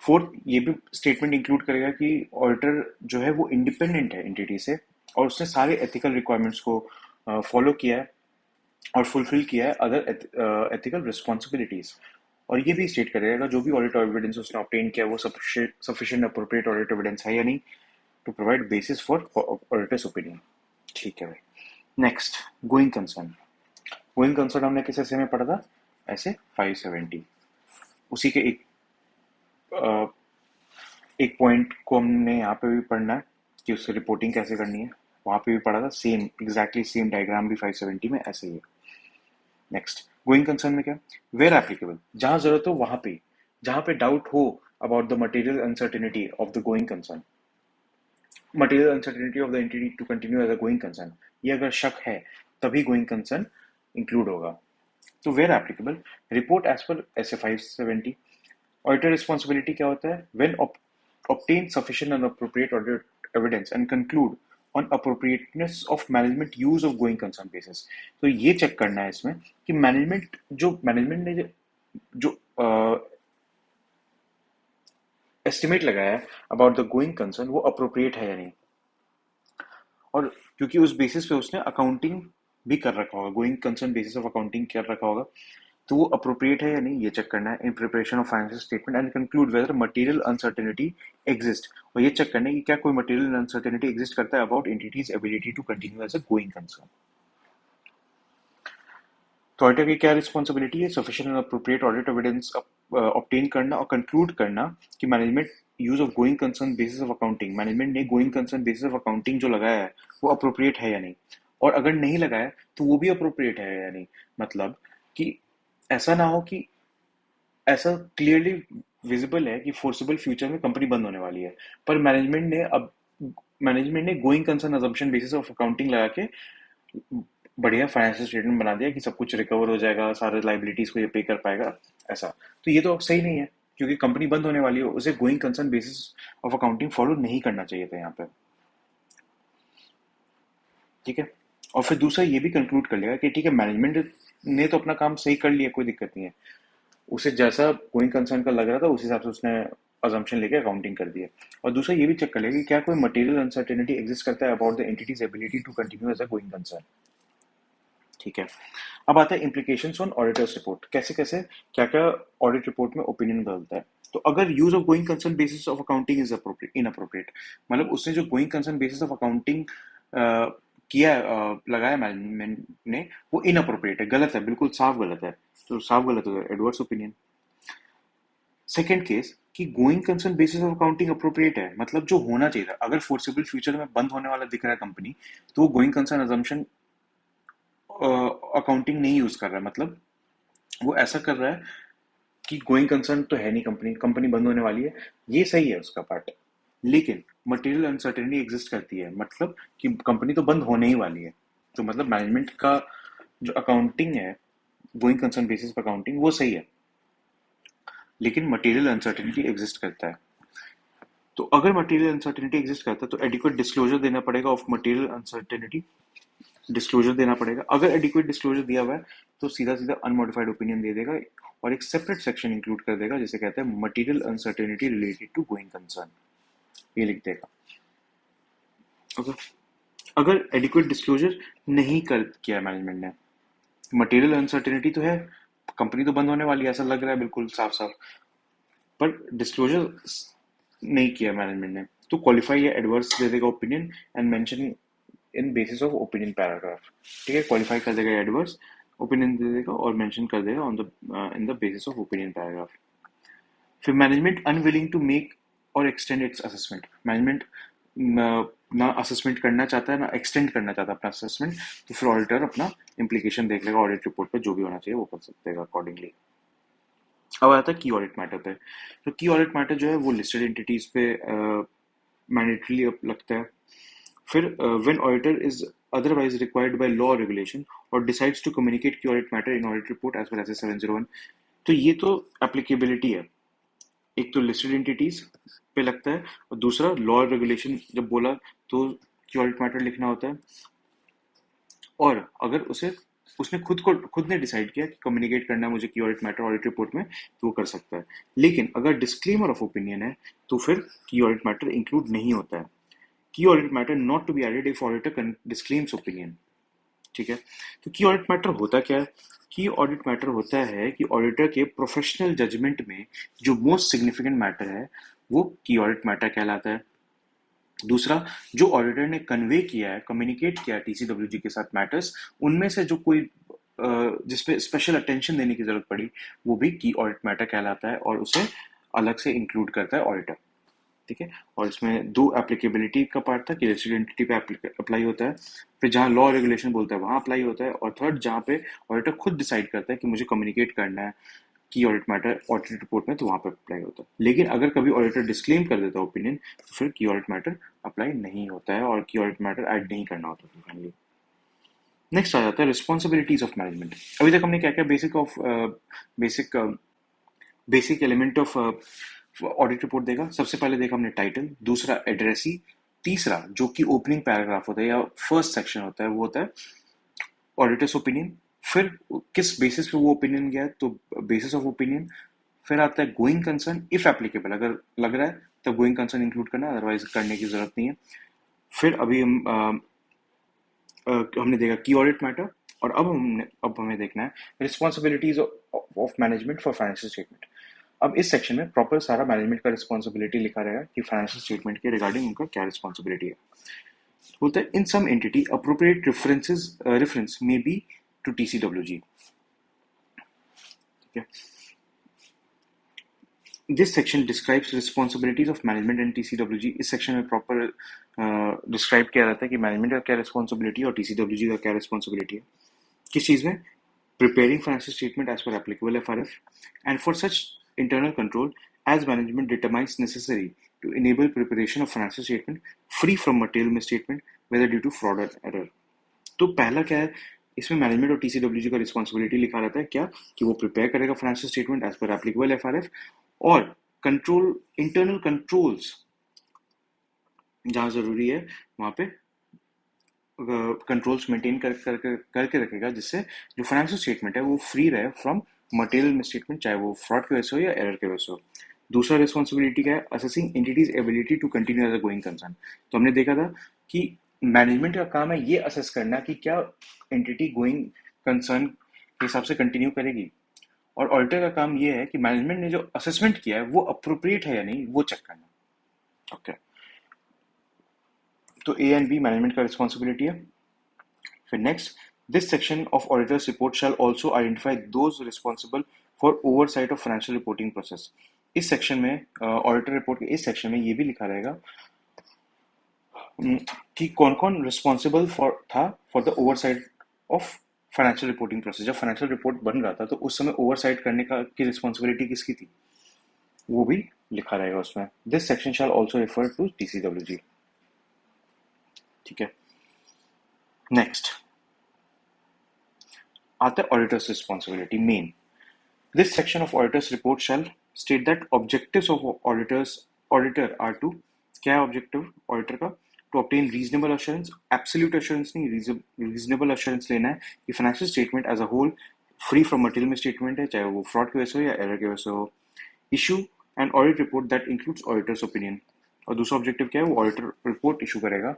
Speaker 1: फोर्थ, ये भी स्टेटमेंट इंक्लूड करेगा कि ऑडिटर जो है वो इंडिपेंडेंट है एंटिटी से, और उसने सारे एथिकल रिक्वायरमेंट्स को फॉलो किया है और फुलफिल किया है अदर एथिकल रिस्पॉन्सिबिलिटीज। और ये भी स्टेट करेगा जो भी ऑडिट एविडेंस उसने ऑब्टेन किया है वो सफिशिएंट अप्रोप्रिएट ऑडिट एविडेंस है या नहीं, to provide basis for auditor's opinion. ठीक है भाई। Next, going concern. Going concern हमने किस ऐसे में पढ़ा था? ऐसे 570, उसी के एक पॉइंट को हमने यहाँ पे भी पढ़ना है कि उससे रिपोर्टिंग कैसे करनी है, वहां पे भी पढ़ा था, सेम एग्जैक्टली सेम डायग्राम भी 570 में ऐसे ही है। नेक्स्ट, गोइंग कंसर्न में क्या, वेयर एप्लीकेबल, जहां जरूरत हो वहां पे, जहां पे डाउट हो about the material uncertainty of the going concern, material uncertainty of the entity to continue as a going concern, ये अगर शक है तभी गोइंग कंसर्न इंक्लूड होगा। तो where applicable, report as per S A 570। Auditor responsibility क्या होता है? When obtain sufficient and appropriate audit evidence and conclude on appropriateness of management use of going concern basis। तो ये चेक करना है इसमें कि मैनेजमेंट ने जो एस्टिमेट लगाया है अबाउट द गोइंग कंसर्न वो अप्रोप्रिएट है या नहीं, और क्योंकि उस बेसिस पे उसने अकाउंटिंग भी कर रखा होगा, going concern basis of accounting कर रखा होगा, तो वो अप्रोप्रिएट है या नहीं ये चेक करना है in preparation of financial statement, and conclude whether material uncertainty exist, और ये चेक करना है कि क्या कोई मटेरियल अनसर्टेनिटी एग्जिस्ट करता है about entity's ability to continue as a going concern. तो ऑडिटर की क्या रिस्पॉन्सिबिलिटी है? Sufficient and appropriate audit evidence obtain करना और कंक्लूड करना कि management use of going concern basis of accounting, management ने going concern basis of accounting जो लगाया है वो अप्रोप्रिएट है या नहीं, और अगर नहीं लगाया तो वो भी अप्रोप्रिएट है या नहीं। मतलब कि ऐसा ना हो कि ऐसा क्लियरली विजिबल है कि फोर्सेबल फ्यूचर में कंपनी बंद होने वाली है, पर मैनेजमेंट ने going concern assumption basis of accounting लगा के बढ़िया फाइनेंशियल स्टेटमेंट बना दिया कि सब कुछ रिकवर हो जाएगा, सारे लाइबिलिटीज को ये पे कर पाएगा, ऐसा तो ये तो अब सही नहीं है, क्योंकि कंपनी बंद होने वाली हो, उसे going concern basis of accounting follow नहीं करना चाहिए था यहाँ पे। ठीक है। और फिर दूसरा ये भी कंक्लूड कर लेगा कि ठीक है, मैनेजमेंट ने तो अपना काम सही कर लिया, कोई दिक्कत नहीं है, उसे जैसा गोइंग कंसर्न का लग रहा था उस हिसाब से उसने अजम्पशन लेके अकाउंटिंग कर दिया। और दूसरा ये भी चेक कर लेगा कि क्या कोई मटेरियल अनसर्टेनिटी एग्जिस्ट करता है about the entity's ability to continue as a going concern. ठीक है। अब आता है इम्प्लीकेशंस ऑन ऑडिटर्स रिपोर्ट, कैसे कैसे क्या क्या ऑडिट रिपोर्ट में ओपिनियन बदलता है। तो अगर use of going concern basis of accounting is inappropriate, मतलब उसने जो going concern basis of accounting किया लगाया मैनेजमेंट ने, वो इनअप्रोप्रिएट है, गलत है, बिल्कुल साफ गलत है, तो साफ गलत है, एडवर्स ओपिनियन। सेकेंड केस कि going concern basis of accounting appropriate है, मतलब जो होना चाहिए था, अगर फोर्सेबल फ्यूचर में बंद होने वाला दिख रहा है कंपनी, तो वो गोइंग कंसर्न अजम्पशन अकाउंटिंग नहीं यूज कर रहा है, मतलब वो ऐसा कर रहा है कि गोइंग कंसर्न तो है नहीं, कंपनी कंपनी बंद होने वाली है, ये सही है उसका पार्ट। लेकिन मटेरियल अनसर्टेनिटी एग्जिस्ट करती है, मतलब कि कंपनी तो बंद होने ही वाली है, तो मतलब मैनेजमेंट का जो अकाउंटिंग है, गोइंग कंसर्न बेसिस पर अकाउंटिंग, वो सही है, लेकिन मटेरियल अनसर्टेनिटी एग्जिस्ट करता है। तो अगर मटेरियल अनसर्टेनिटी एग्जिस्ट करता है तो एडिक्वेट डिस्क्लोजर देना पड़ेगा ऑफ मटेरियल अनसर्टेनिटी, डिस्क्लोजर देना पड़ेगा। अगर एडिक्वेट डिस्क्लोजर दिया हुआ है तो सीधा सीधा अनमोडिफाइड ओपिनियन दे देगा और एक सेपरेट सेक्शन इंक्लूड कर देगा जिसे कहते हैं material uncertainty related to going concern, ये लिख देगा। ओके, अगर एडिक्वेट डिस्क्लोजर नहीं कर किया मैनेजमेंट ने, मटेरियल अनसर्टेनिटी तो है, कंपनी तो बंद होने वाली है, ऐसा लग रहा है बिल्कुल साफ साफ, पर डिस्क्लोजर नहीं किया मैनेजमेंट ने, तो क्वालिफाई या एडवर्स दे देगा opinion and mention in basis of opinion paragraph. ठीक है, क्वालिफाई कर देगा एडवर्स, ओपिनियन दे देगा और मेंशन कर देगा on the in the basis of opinion paragraph. फिर मैनेजमेंट अनविलिंग टू मेक और एक्सटेंड इट्स असेसमेंट, मैनेजमेंट ना असेसमेंट करना चाहता है ना एक्सटेंड करना चाहता है अपना असेसमेंट, तो फिर ऑडिटर अपना इम्प्लीकेशन देख लेगा, ऑडिट रिपोर्ट पे जो भी होना चाहिए वो कर सकते हैं अकॉर्डिंगली। अब आता है की ऑडिट मैटर पे, तो की ऑडिट मैटर जो है वो लिस्टेड एंटिटीज पे मैंडेटरीली लगता है। फिर when auditor is otherwise required by law or regulation or decides to communicate की audit matter in audit report as per SS 701, तो ये तो एप्लीकेबिलिटी है, एक तो लिस्टेड एंटिटीज पे लगता है और दूसरा लॉ और रेगुलेशन जब बोला तो की ऑडिट मैटर लिखना होता है, और अगर उसे उसने खुद ने डिसाइड किया कि कम्युनिकेट करना है मुझे की ऑडिट मैटर ऑडिट रिपोर्ट में, तो वो कर सकता है। लेकिन अगर डिस्क्लेमर ऑफ ओपिनियन है तो फिर की ऑडिट मैटर इंक्लूड नहीं होता है। Key audit matter not to be added if auditor disclaims opinion. ठीक है, तो की ऑडिट मैटर होता क्या है? की ऑडिट मैटर होता है कि ऑडिटर के प्रोफेशनल जजमेंट में जो मोस्ट सिग्निफिकेंट मैटर है वो की ऑडिट मैटर कहलाता है। दूसरा, जो ऑडिटर ने कन्वे किया है, कम्युनिकेट किया है टीसीडब्ल्यूजी के साथ मैटर्स, उनमें से जो कोई जिसपे स्पेशल अटेंशन देने की जरूरत पड़ी, वो भी की ऑडिट मैटर कहलाता है और उसे अलग से इंक्लूड करता है ऑडिटर। ठीक है, और इसमें दो एप्लीकेबिलिटी का पार्ट था कि लिस्टेड एंटिटी पे अप्लाई होता है, फिर जहाँ लॉ रेगुलेशन बोलता है वहां अप्लाई होता है, और थर्ड जहाँ पे ऑडिटर खुद डिसाइड करता है कि मुझे कम्युनिकेट करना है key audit matter audit report में, तो वहां पे अप्लाई होता है। लेकिन अगर कभी ऑडिटर डिस्क्लेम कर देता है ओपिनियन, तो फिर की ऑडिट मैटर अप्लाई नहीं होता है और की ऑडिट मैटर ऐड नहीं करना होता है फाइनली। नेक्स्ट आ जाता है रिस्पॉन्सिबिलिटीज ऑफ मैनेजमेंट। अभी तक हमने क्या क्या basic basic element of audit report देखा। सबसे पहले देखा हमने टाइटल, दूसरा एड्रेसी, तीसरा जो कि ओपनिंग पैराग्राफ होता है या फर्स्ट सेक्शन होता है वो होता है ऑडिटर्स ओपिनियन, फिर किस बेसिस पे वो ओपिनियन गया है तो बेसिस ऑफ ओपिनियन, फिर आता है गोइंग कंसर्न इफ एप्लीकेबल, अगर लग रहा है तब गोइंग कंसर्न इंक्लूड करना, अदरवाइज करने की जरूरत नहीं है। फिर अभी हमने देखा की ऑडिट मैटर, और अब हमें देखना है responsibilities of management for financial statement. अब इस सेक्शन में प्रॉपर सारा मैनेजमेंट का रिस्पॉन्सिबिलिटी लिखा रहेगा कि फाइनेंशियल स्टेटमेंट के रिगार्डिंग उनका क्या रिस्पॉन्सिबिलिटी है। बोलते हैं in sum entity appropriate reference may be to TCWG. ठीक है, this section describes responsibilities of management and TCWG. इस सेक्शन में प्रॉपर डिस्क्राइब किया जाता है कि मैनेजमेंट का क्या रिस्पॉन्सिबिलिटी और टीसीडब्ल्यूजी का क्या रिस्पॉन्सिबिलिटी है किस चीज में, preparing financial statement as per applicable FRF, and for such internal control as management determines necessary to enable preparation of financial statement free from material misstatement whether due to fraud or error। तो पहला क्या है, इसमें मैनेजमेंट और टीसीडब्ल्यूजी का रिस्पॉन्सिबिलिटी लिखा रहता है क्या, कि वो प्रिपेयर करेगा financial statement as per applicable FRF, और कंट्रोल इंटरनल कंट्रोल्स जहां जरूरी है वहां पे कंट्रोल्स मेंटेन करके रखेगा, जिससे जो फाइनेंशियल स्टेटमेंट है वो फ्री रहे फ्रॉम मटेरियल मिसस्टेटमेंट, चाहे वो फ्रॉड की वजह से हो या एरर की वजह से हो। दूसरा रिस्पॉन्सिबिलिटी क्या है, assessing entity's ability to continue as a going concern. तो हमने देखा था कि मैनेजमेंट का काम है ये असेस करना कि क्या एंटिटी गोइंग कंसर्न के हिसाब से कंटिन्यू करेगी, और ऑडिटर का काम ये है कि मैनेजमेंट ने जो असेसमेंट किया है वो अप्रोप्रिएट है या नहीं वो चेक करना। ओके, तो ए एंड बी मैनेजमेंट का रिस्पॉन्सिबिलिटी है। फिर next, this section of auditors report shall also identify those responsible for oversight of financial reporting process. इस सेक्शन में ऑडिटर रिपोर्ट के इस सेक्शन में ये भी लिखा रहेगा कि कौन कौन responsible for the oversight of financial reporting process. जब फाइनेंशियल रिपोर्ट बन रहा था तो उस समय ओवरसाइट करने की रिस्पॉन्सिबिलिटी किसकी थी, वो भी लिखा रहेगा उसमें। This section shall also refer to TCWG. ठीक है, नेक्स्ट आता है ऑडिटर्स रिस्पॉन्सिबिलिटी मेन। This section of auditor's report shall state that objectives of auditor are to, क्या है objective auditor का, to obtain reasonable assurance, absolute assurance नहीं, reasonable assurance लेना है कि financial statement as a whole free from material misstatement है, चाहे वो fraud की वजह से हो या error की वजह से हो। Issue an audit report that includes auditor's opinion, और दूसरा objective क्या है, वो auditor report issue करेगा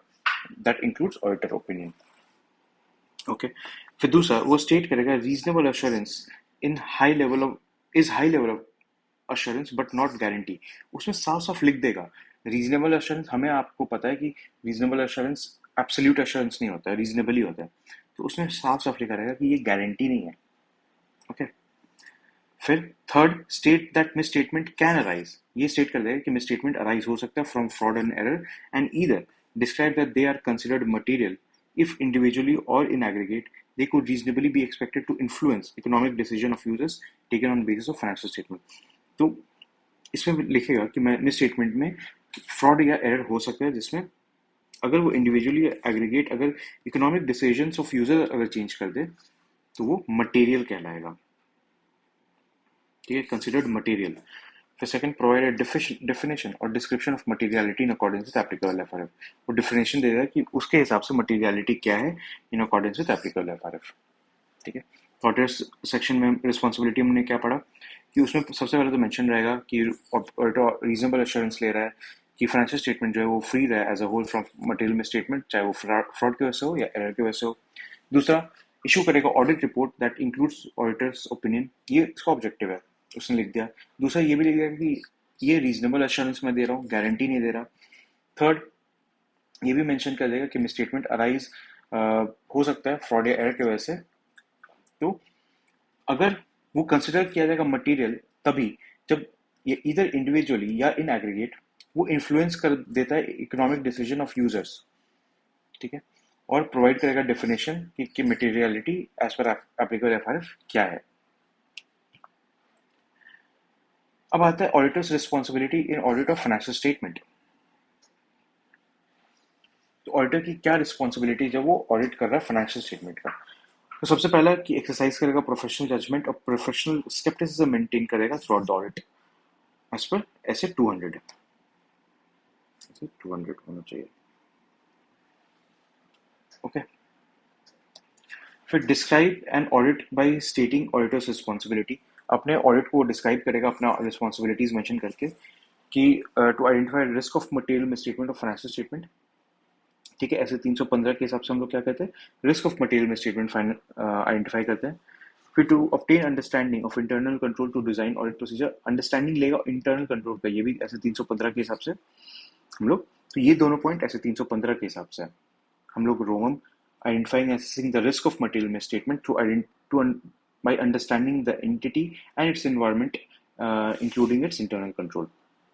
Speaker 1: that includes auditor opinion। Okay, फिर दूसरा वो स्टेट करेगा reasonable assurance in high level of assurance but not guarantee. उसमें साफ साफ लिख देगा रीजनेबल अश्योरेंस। हमें आपको पता है कि रीजनेबल अश्योरेंस एब्सोल्यूट अश्योरेंस नहीं होता है, रीजनेबल ही होता है। तो उसमें साफ साफ लिखा रहेगा कि ये गारंटी नहीं है। ओके, फिर third state that misstatement can arise, ये स्टेट कर देगा कि मिस स्टेटमेंट अराइज हो सकता है from fraud and error, and either describe that they are considered material if individually or in aggregate they could reasonably be expected to influence economic decision of users taken on basis of financial statement। तो इसमें लिखेगा कि मिस स्टेटमेंट में फ्रॉड या एरर हो सकता है जिसमें अगर वो इंडिविजुअली एग्रीगेट अगर इकोनॉमिक डिसीजंस ऑफ यूजर अगर चेंज कर दे तो वो मटेरियल कहलाएगा। ठीक है, कंसिडर्ड मटेरियल। फिर सेकंड, प्रोवाइड अ डेफिनेशन और description of materiality in accordance with applicable FRF. वो डेफिनेशन देगा कि उसके हिसाब से मटेरियलिटी क्या है इन अकॉर्डेंस विद एप्लीकेबल एफआरएफ। ठीक है, ऑडिटर्स सेक्शन में रिस्पॉन्सिबिलिटी हमने क्या पढ़ा कि उसमें सबसे पहले तो मेंशन रहेगा कि ऑडिटर रीजनेबल एश्योरेंस ले रहा है कि फाइनेंशियल स्टेटमेंट जो है वो फ्री रहे as a whole from material misstatement, चाहे वो फ्रॉड की वजह से हो या एरर की वजह से हो। दूसरा, इशू करेगा audit report that includes auditors opinion, ये इसका ऑब्जेक्टिव है, उसने लिख दिया। दूसरा ये भी लिख दिया कि ये रीजनेबल एश्योरेंस मैं दे रहा हूँ, गारंटी नहीं दे रहा। थर्ड, ये भी मेंशन कर देगा कि मिस स्टेटमेंट अराइज हो सकता है फ्रॉड या एरर की वजह से, तो अगर वो कंसिडर किया जाएगा मटेरियल तभी जब ये इधर इंडिविजुअली या इन एग्रीगेट वो इन्फ्लुएंस कर देता है इकोनॉमिक डिसीजन ऑफ यूजर्स। ठीक है, और प्रोवाइड करेगा डेफिनेशन कि materiality as per applicable FRF क्या है। अब आता है auditor's responsibility in audit of financial statement. तो ऑडिटर की क्या रिस्पॉन्सिबिलिटी जब वो ऑडिट कर रहा है फाइनेंशियल स्टेटमेंट का। तो सबसे पहला कि एक्सरसाइज करेगा प्रोफेशनल जजमेंट और प्रोफेशनल स्केप्टिसिज्म मेंटेन करेगा throughout the audit as per SA 200 होना चाहिए। ओके, फिर describe an audit by stating auditor's responsibility. अपने ऑडिट को डिस्क्राइब करेगा अपना रिस्पॉन्सिबिलिटीज मेंशन करके कि to identify risk of material misstatement of financial statement. ठीक है, ऐसे 315 के हिसाब से हम लोग क्या कहते हैं, risk of material misstatement identify करते हैं। फिर to obtain understanding of internal control to design audit procedure, understanding लेगा इंटरनल कंट्रोल का, ये भी ऐसे 315 के हिसाब से हम लोग। तो ये दोनों पॉइंट ऐसे 315 के हिसाब से हम लोग रोमम identifying assessing the risk of material misstatement through by understanding the entity and its environment including its internal control।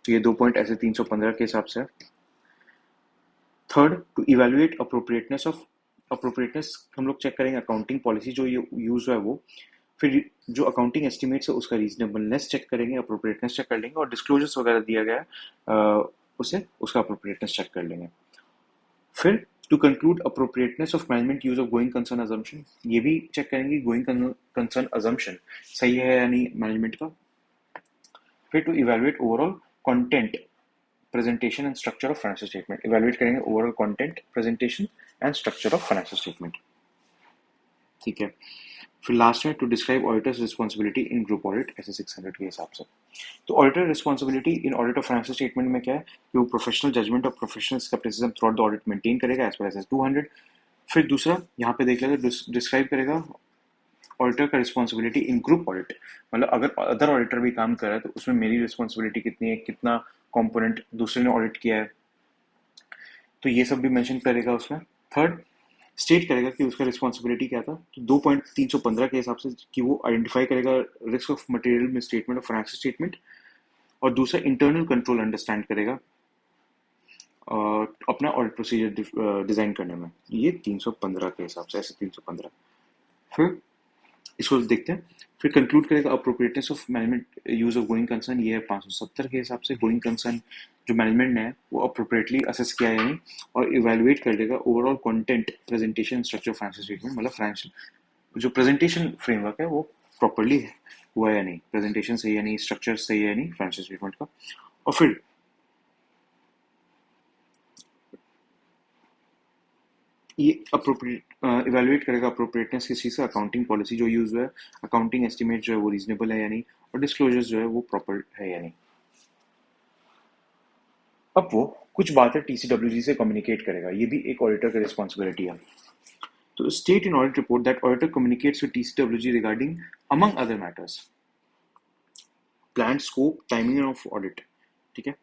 Speaker 1: तो ये दो पॉइंट ऐसे 315 के हिसाब से। थर्ड, टू इवेल्युएट अप्रोप्रिएटनेस हम लोग चेक करेंगे अकाउंटिंग पॉलिसी जो ये यूज है वो। फिर जो अकाउंटिंग एस्टिमेट्स है उसका रीजनेबलनेस चेक करेंगे, अप्रोप्रिएटनेस चेक कर लेंगे, और डिस्क्लोजर्स वगैरह दिया गया है उसे उसका अप्रोप्रिएटनेस चेक कर लेंगे। फिर to conclude appropriateness of management use of going concern assumption, ये भी चेक करेंगे गोइंग कंसर्न अजम्पशन सही है या नहीं मैनेजमेंट का। फिर to evaluate overall content presentation and structure of financial statement, evaluate करेंगे overall content presentation and structure of financial statement. ठीक है, फिर लास्ट में to describe auditor's responsibility in group audit ऐसे 600 के हिसाब से। तो auditor responsibility in audit of financial statement में क्या है कि वो प्रोफेशनल जजमेंट और professional scepticism throughout the audit maintain करेगा एज पर एज 200। फिर दूसरा यहाँ पे देख लेगा डिस्क्राइब करेगा ऑडिटर का रिस्पॉन्सिबिलिटी इन ग्रुप ऑडिट, मतलब अगर अदर ऑडिटर भी काम कर रहा है तो उसमें मेरी रिस्पॉन्सिबिलिटी कितनी है, कितना कॉम्पोनेंट दूसरे ने ऑडिट किया है, तो ये सब भी मेंशन करेगा उसमें। थर्ड, स्टेट करेगा कि उसका रिस्पॉन्सिबिलिटी क्या था, तो 2.315 के हिसाब से कि वो आइडेंटिफाई करेगा रिस्क ऑफ मटेरियल मिसस्टेटमेंट और फाइनेंशियल स्टेटमेंट और दूसरा इंटरनल कंट्रोल अंडरस्टैंड करेगा अपना ऑडिट प्रोसीजर डिजाइन करने में। ये 315 के हिसाब से, ऐसे 315। फिर इसको देखते हैं। फिर कंक्लूड करेगा appropriateness of management use of going concern, ये है 570 के हिसाब से। गोइंग कंसर्न जो मैनेजमेंट ने है वो अप्रोप्रिएटली असेस किया है या नहीं, और इवेलुएट कर देगा overall content, presentation, structure of financial statement, मतलब फाइनेंशियल जो प्रेजेंटेशन फ्रेमवर्क है वो प्रॉपरली हुआ है या नहीं, प्रेजेंटेशन सही है नहीं, स्ट्रक्चर सही है नहीं फाइनेंशियल स्टेटमेंट का। और फिर ये अप्रोप्रिएट इवेलुएट करेगा अप्रोप्रिएटनेस किस चीज़ से, अकाउंटिंग पॉलिसी जो यूज हुआ है, अकाउंटिंग एस्टिमेट जो है वो रीजनेबल है या नहीं, और डिस्क्लोजर्स जो है वो प्रॉपर है या नहीं। अब वो कुछ बातें टीसीडब्ल्यूजी से कम्युनिकेट करेगा, ये भी एक ऑडिटर की रिस्पॉन्सिबिलिटी है। तो state in audit report that auditor communicates with TCWG regarding among other matters plan, scope, timing of audit. ठीक है,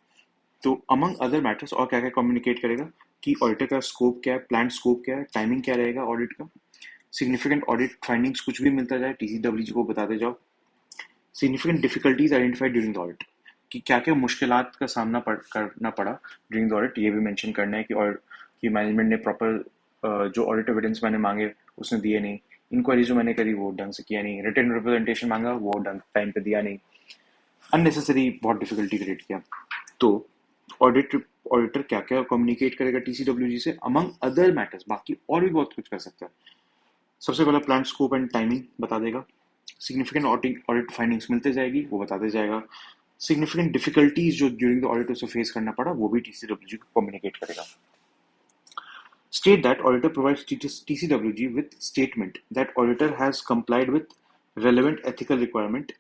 Speaker 1: तो अमंग अदर मैटर्स और क्या क्या कम्युनिकेट करेगा कि ऑडिटर का स्कोप क्या है, प्लान स्कोप क्या है, टाइमिंग क्या रहेगा ऑडिट का, सिग्निफिकेंट ऑडिट फाइंडिंग्स कुछ भी मिलता जाए टीसीडब्ल्यूजी को बताते जाओ, significant difficulties identified during the audit, कि क्या क्या मुश्किलात का सामना करना पड़ा ड्यूरिंग द ऑडिट, ये भी मेंशन करना है कि मैनेजमेंट ने प्रॉपर जो ऑडिट एविडेंस मैंने मांगे उसने दिए नहीं, इंक्वायरी जो मैंने करी वो ढंग से किया नहीं, रिटन रिप्रेजेंटेशन मांगा वो ढंग टाइम पे दिया नहीं, अननेसेसरी बहुत डिफिकल्टी क्रिएट किया। तो ऑडिट ऑडिटर क्या क्या कम्युनिकेट करेगा टीसीडब्ल्यूजी से अमंग अदर मैटर्स, बाकी और भी बहुत कुछ कर सकता है। सबसे पहला प्लान स्कोप एंड टाइमिंग बता देगा, सिग्निफिकेंट ऑडिट फाइंडिंग्स मिलते जाएगी वो बताते जाएगा, सिग्निफिकेंट डिफिकल्टीज जो ड्यूरिंग द ऑडिट उसे फेस करना पड़ा वो भी टीसीडब्ल्यूजी को कम्युनिकेट करेगा। State that auditor provides TCWG with statement that auditor has complied with relevant ethical requirement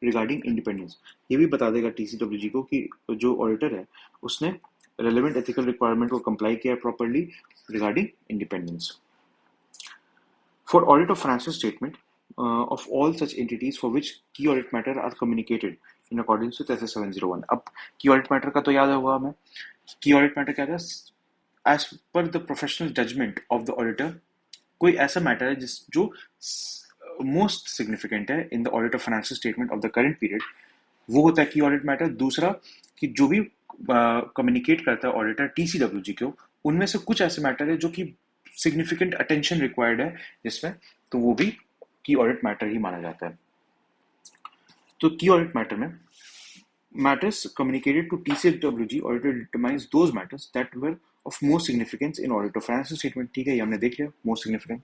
Speaker 1: regarding independence। ये भी बता देगा TCWG को कि जो ऑडिटर है उसने relevant ethical requirement को comply किया properly regarding independence। For audit of financial statement of all such entities for which key audit matter are communicated in accordance with SS 701। अब key audit matter का तो याद होगा हमें, key audit matter क्या था, as per the professional judgment of the auditor कोई ऐसा मैटर है जिस जो मोस्ट सिग्निफिकेंट है in the audit of financial statement of the current period, वो होता है की ऑडिट मैटर। दूसरा कि जो भी कम्युनिकेट करता है ऑडिटर टीसीडब्ल्यूजी को, उनमें से कुछ ऐसे मैटर है जो कि सिग्निफिकेंट अटेंशन रिक्वायर्ड है जिसमें, तो वो भी की ऑडिट मैटर ही माना जाता है। तो की ऑडिट मैटर में matters communicated to TCWG auditor determines those matters that were of most significance in audit of financial statement। ठीक है, ये हमने देख लिया most significant।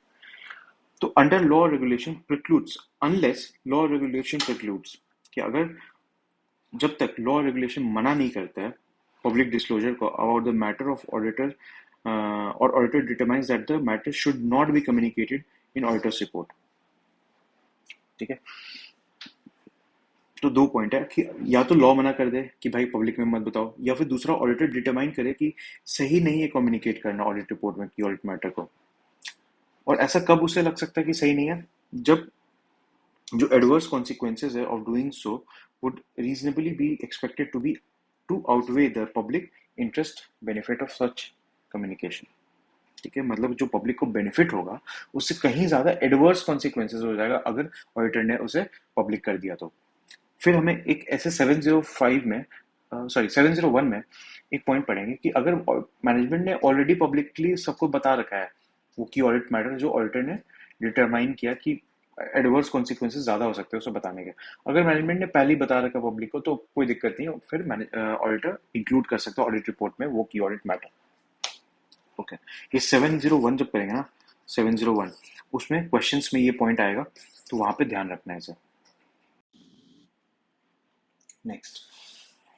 Speaker 1: तो under law regulation precludes unless law regulation precludes, कि अगर जब तक law regulation मना नहीं करता है public disclosure को about the matter of auditor or auditor determines that the matter should not be communicated in auditor's report। ठीक है, तो दो पॉइंट है कि या तो लॉ मना कर दे कि भाई पब्लिक में मत बताओ, या फिर दूसरा ऑडिटर डिटरमाइन करे कि सही नहीं है कम्युनिकेट करना ऑडिट रिपोर्ट में की ऑडिट मैटर को। और ऐसा कब उसे लग सकता है कि सही नहीं है, जब जो एडवर्स कॉन्सिक्वेंसेज है of doing so would reasonably be expected to outweigh the public interest benefit of such communication. ठीक है, मतलब जो पब्लिक को बेनिफिट होगा उससे कहीं ज्यादा एडवर्स कॉन्सिक्वेंसेज हो जाएगा अगर ऑडिटर ने उसे पब्लिक कर दिया तो। फिर हमें एक ऐसे 705 में सॉरी 701 में एक पॉइंट पढ़ेंगे कि अगर मैनेजमेंट ने ऑलरेडी पब्लिकली सबको बता रखा है वो की ऑडिट मैटर जो ऑडिटर ने डिटरमाइन किया कि एडवर्स कॉन्सिक्वेंसेज ज्यादा हो सकते हैं उसे बताने के, अगर मैनेजमेंट ने पहले ही बता रखा पब्लिक को तो कोई दिक्कत नहीं है, फिर ऑडिटर इंक्लूड कर सकता है ऑडिट रिपोर्ट में वो की ऑडिट मैटर। ओके, ये 701 जब करेंगे ना 701 उसमें क्वेश्चंस में ये पॉइंट आएगा तो वहां पे ध्यान रखना है इसे। Next,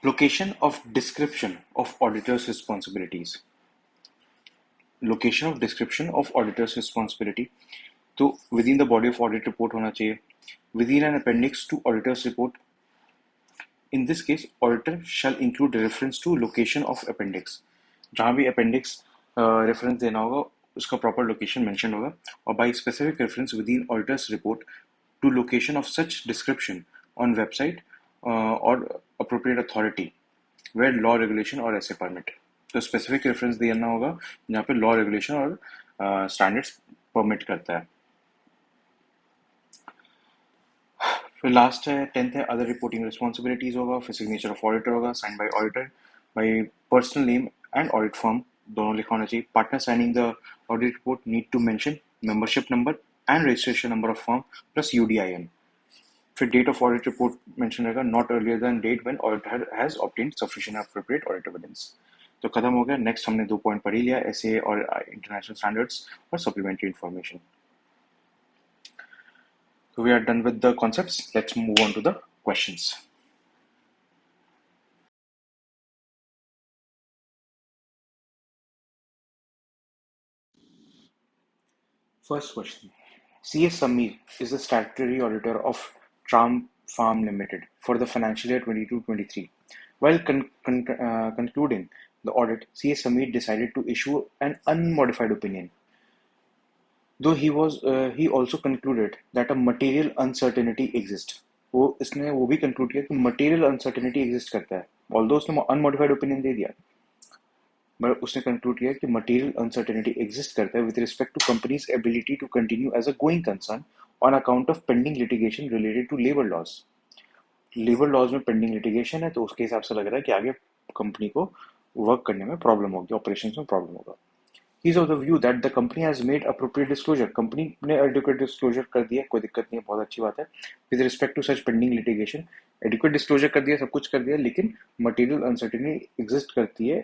Speaker 1: location of description of auditor's responsibilities। Location of description of auditor's responsibility, तो within the body of audit report होना चाहिए, within an appendix to auditor's report। In this case, auditor shall include reference to location of appendix। जहाँ भी appendix reference देना होगा उसका proper location mention होगा, और by specific reference within auditor's report to location of such description on website or appropriate authority where law regulation और ऐसे permit। तो specific reference देना होगा जहाँ पे law regulation और standards permit करता है। फिर लास्ट है 10th है अदर रिपोर्टिंग रिस्पॉन्सिबिलिटीज होगा, फिर सिग्नेचर ऑफ ऑडिटर होगा, sign by auditor, by personal name and audit firm दोनों लिखा होना चाहिए. Partner signing the audit report need to mention membership number and registration number of firm plus UDIN. फिर date of audit report mention रहेगा not earlier than date when auditor has obtained sufficient appropriate audit evidence. तो खत्म हो गया. नेक्स्ट हमने 2 पॉइंट पढ़ ही लिया, एसए और इंटरनेशनल स्टैंडर्ड्स और supplementary information. So we are done with the concepts. Let's move on to the questions. First question. CS Samir is the statutory auditor of Tram Farm Limited for the financial year 22-23. While concluding the audit, CS Samir decided to issue an unmodified opinion. Though he also concluded that a material uncertainty exists. इसने वो भी conclude किया कि material uncertainty exist करता है. Although उसने unmodified opinion दे दिया, but उसने conclude किया कि material uncertainty exist करता है with respect to company's ability to continue as a going concern on account of pending litigation related to labor laws. Labor laws में pending litigation है, तो उसके हिसाब से लग रहा है कि आगे company को work करने में problem होगी, operations में problem होगा. He is of the view that the company has made appropriate disclosure. Company ने adequate disclosure कर दिया, कोई दिक्कत नहीं है, बहुत अच्छी बात है. With respect to such pending litigation, adequate disclosure कर दिया, सब कुछ कर दिया, लेकिन material uncertainty exist करती है